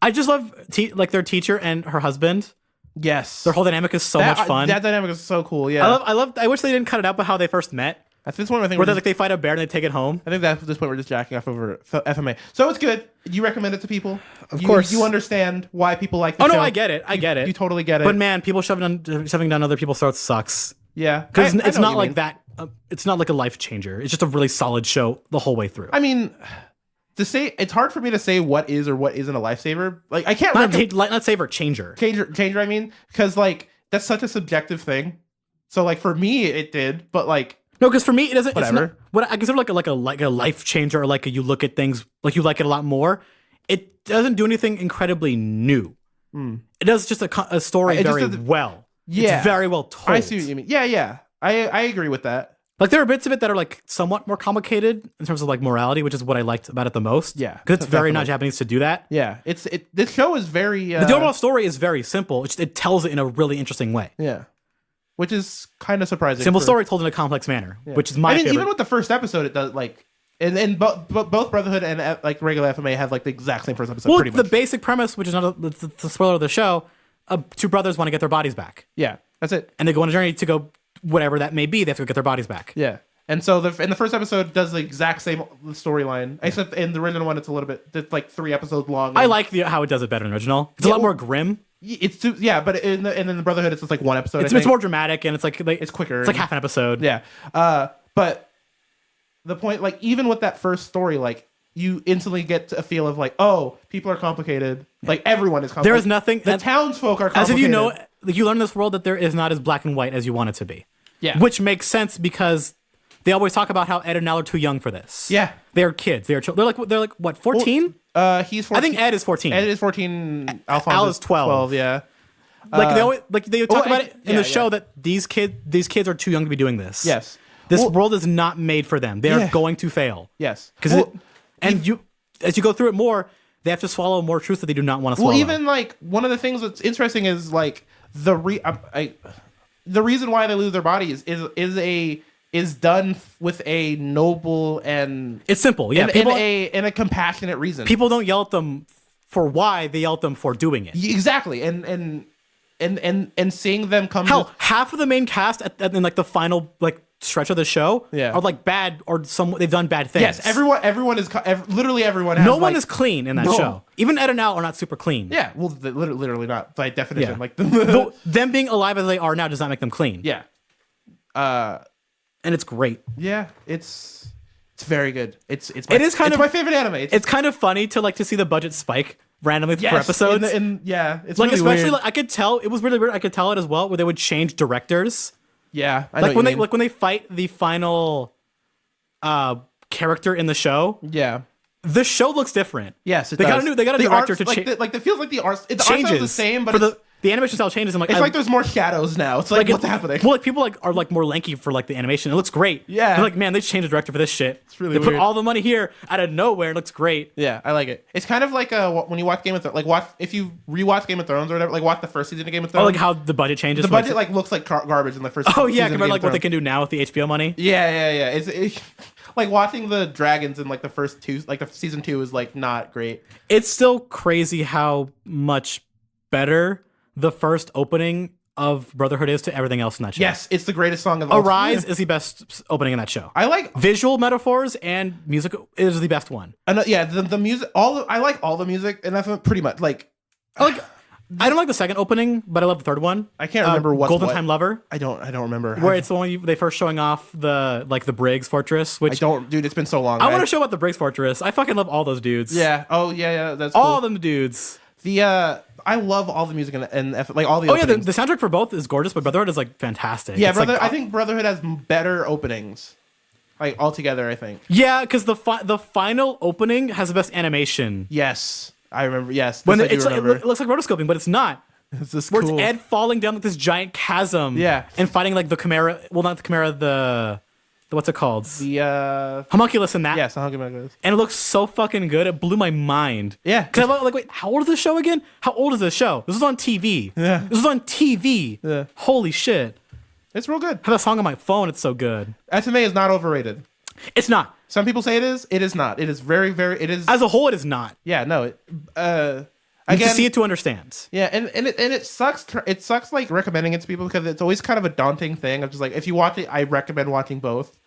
I just love their teacher and her husband. Yes. Their whole dynamic is so much fun. That dynamic is so cool. Yeah. I wish they didn't cut it out, but how they first met. At this point, I think where they fight a bear and they take it home. I think that's at this point we're just jacking off over FMA. So it's good. You recommend it to people. Of course. You understand why people like the show. No, I get it. You totally get it. But man, people shoving down other people's throats sucks. Yeah. Because it's not like that. It's not like a life changer. It's just a really solid show the whole way through. I mean, it's hard for me to say what is or what isn't a lifesaver. Like I can't not saver, changer. Changer, I mean, because like that's such a subjective thing. So like for me, it did, but like no, because for me it doesn't. Whatever. It's not, what I consider like a life changer, or like you look at things like you like it a lot more. It doesn't do anything incredibly new. It does just a story very well. Yeah, it's very well told. I see what you mean. Yeah, I agree with that. Like there are bits of it that are like somewhat more complicated in terms of like morality, which is what I liked about it the most. Yeah, because it's very not Japanese to do that. Yeah, this show is very. The overall story is very simple. It tells it in a really interesting way. Yeah, which is kind of surprising. Simple story told in a complex manner, which is my favorite. Even with the first episode, it does like. And both Brotherhood and like regular FMA have like the exact same first episode. Well, pretty much. The basic premise, which is not the spoiler of the show, two brothers want to get their bodies back. Yeah, that's it. And they go on a journey to go whatever that may be. They have to get their bodies back. Yeah, and so in the first episode does the exact same storyline, except in the original one it's a little bit it's like 3 episodes long. I like how it does it better than the original. It's a lot more grim. It's but and then the Brotherhood it's just like 1 episode. It's more dramatic and it's like it's quicker. It's like half an episode. Yeah, but. The point, like, even with that first story, like, you instantly get a feel of, like, oh, people are complicated. Like, everyone is complicated. There is nothing... The townsfolk are complicated. As if you know, like, you learn in this world that there is not as black and white as you want it to be. Yeah. Which makes sense because they always talk about how Ed and Al are too young for this. Yeah. They're kids. They're like what, 14? Well, he's 14. I think Ed is 14. Ed is 14. Al is 12. Yeah. They talk about it in the show that these kids are too young to be doing this. Yes. This world is not made for them. They are going to fail. Yes. Because as you go through it more, they have to swallow more truth that they do not want to swallow. Well, even like one of the things that's interesting is like the reason why they lose their bodies is done with a noble and it's simple. Yeah, and a compassionate reason. People don't yell at them for why, they yell at them for doing it. Exactly. And seeing them come. Hell, half of the main cast in like the final like stretch of the show are like bad or they've done bad things. Yes, everyone is literally everyone. Has, no one is clean in that show. Even Ed and Al are not super clean. Yeah, well, literally not by definition. Yeah. Like them being alive as they are now does not make them clean. Yeah, and it's great. Yeah, it's very good. It's my favorite anime. It's kind of funny to see the budget spike randomly for episodes. It's like really especially weird. like I could tell it was really weird. I could tell it as well where they would change directors. Yeah, I like when they fight the final character in the show. Yeah, the show looks different. Yes, they got a director to change. It feels like the art changes is the same, but the animation style changes. I'm like, it's like there's more shadows now. It's like what's happening? Well, like people are like more lanky for like the animation. It looks great. Yeah, they're like, man, they changed the director for this shit. It's really they weird. put all the money here out of nowhere. It looks great. Yeah, I like it. It's kind of like when you watch Game of Thrones. Like if you rewatch Game of Thrones or whatever. Like watch the first season of Game of Thrones. Oh, like how the budget changes. The budget like looks like garbage in the first. Oh yeah, season compared to like what they can do now with the HBO money. Yeah. It's like watching the dragons in like the first 2, like the season 2 is like not great. It's still crazy how much better the first opening of Brotherhood is to everything else in that show. Yes, it's the greatest song of all time. Arise is the best opening in that show. I like visual metaphors and music is the best one. And the music, I like all the music, and that's pretty much like. I don't like the second opening, but I love the third one. I can't remember what Golden Time Lover. I don't remember. Where it's the one they first showing off the Briggs Fortress. Which dude. It's been so long. I want to show about the Briggs Fortress. I fucking love all those dudes. Yeah. Oh yeah. That's cool. All of them dudes. I love all the music and like all the. Oh openings. Yeah, the soundtrack for both is gorgeous, but Brotherhood is like fantastic. Yeah, I think Brotherhood has better openings, like altogether. I think. Yeah, because the final opening has the best animation. Yes, I remember. Yes, when it looks like rotoscoping, but it's not. It's just where cool. It's Ed falling down like this giant chasm. Yeah, and fighting like the Chimera. Well, not the Chimera. The what's it called? The homunculus in that. Yes, the homunculus. And it looks so fucking good. It blew my mind. Yeah. Because I'm like, wait, how old is this show again? How old is this show? This was on TV. Yeah. This was on TV. Yeah. Holy shit. It's real good. I have a song on my phone. It's so good. SMA is not overrated. It's not. Some people say it is. It is not. It is very, very. It is. As a whole, it is not. Yeah. No. You have to see it to understand. Yeah, and it sucks. It sucks like recommending it to people because it's always kind of a daunting thing. Of just like if you watch it, I recommend watching both.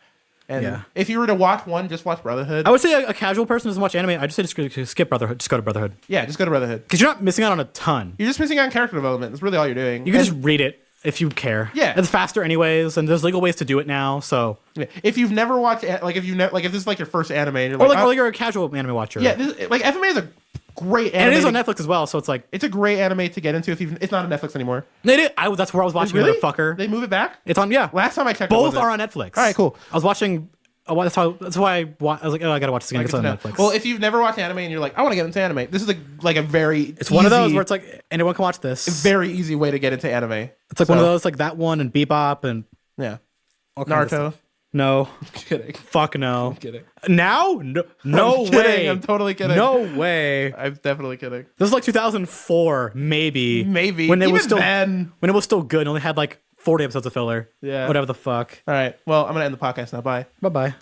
And if you were to watch one, just watch Brotherhood. I would say a casual person doesn't watch anime. I just say just skip Brotherhood. Just go to Brotherhood. Yeah, just go to Brotherhood. Because you're not missing out on a ton. You're just missing out on character development. That's really all you're doing. You can just read it if you care. Yeah. It's faster anyways, and there's legal ways to do it now. So Yeah. If you've never watched, like if this is like your first anime, and you're or like, you're a casual anime watcher. yeah, like FMA is a great anime. And it is on Netflix as well, so it's like it's a great anime to get into if it's not on Netflix anymore. That's where I was watching Really? motherfucker. They move it back? It's on Last time I checked, both are on Netflix. All right, cool. I was watching. That's why I was like, oh, I gotta watch this again. It's on Netflix. Well, if you've never watched anime and you're like, I want to get into anime, this is a very it's one of those where it's like anyone can watch this. very easy way to get into anime. It's like one of those like that one and Bebop and yeah, all kinds of Naruto. stuff. No, I'm kidding. fuck no. I'm kidding. Now? No I'm way. kidding. I'm totally kidding. No way. I'm definitely kidding. This was like 2004, maybe. Maybe when it even was still then. when it was still good. And only had like 40 episodes of filler. Yeah. Whatever the fuck. All right. Well, I'm gonna end the podcast now. Bye. Bye bye.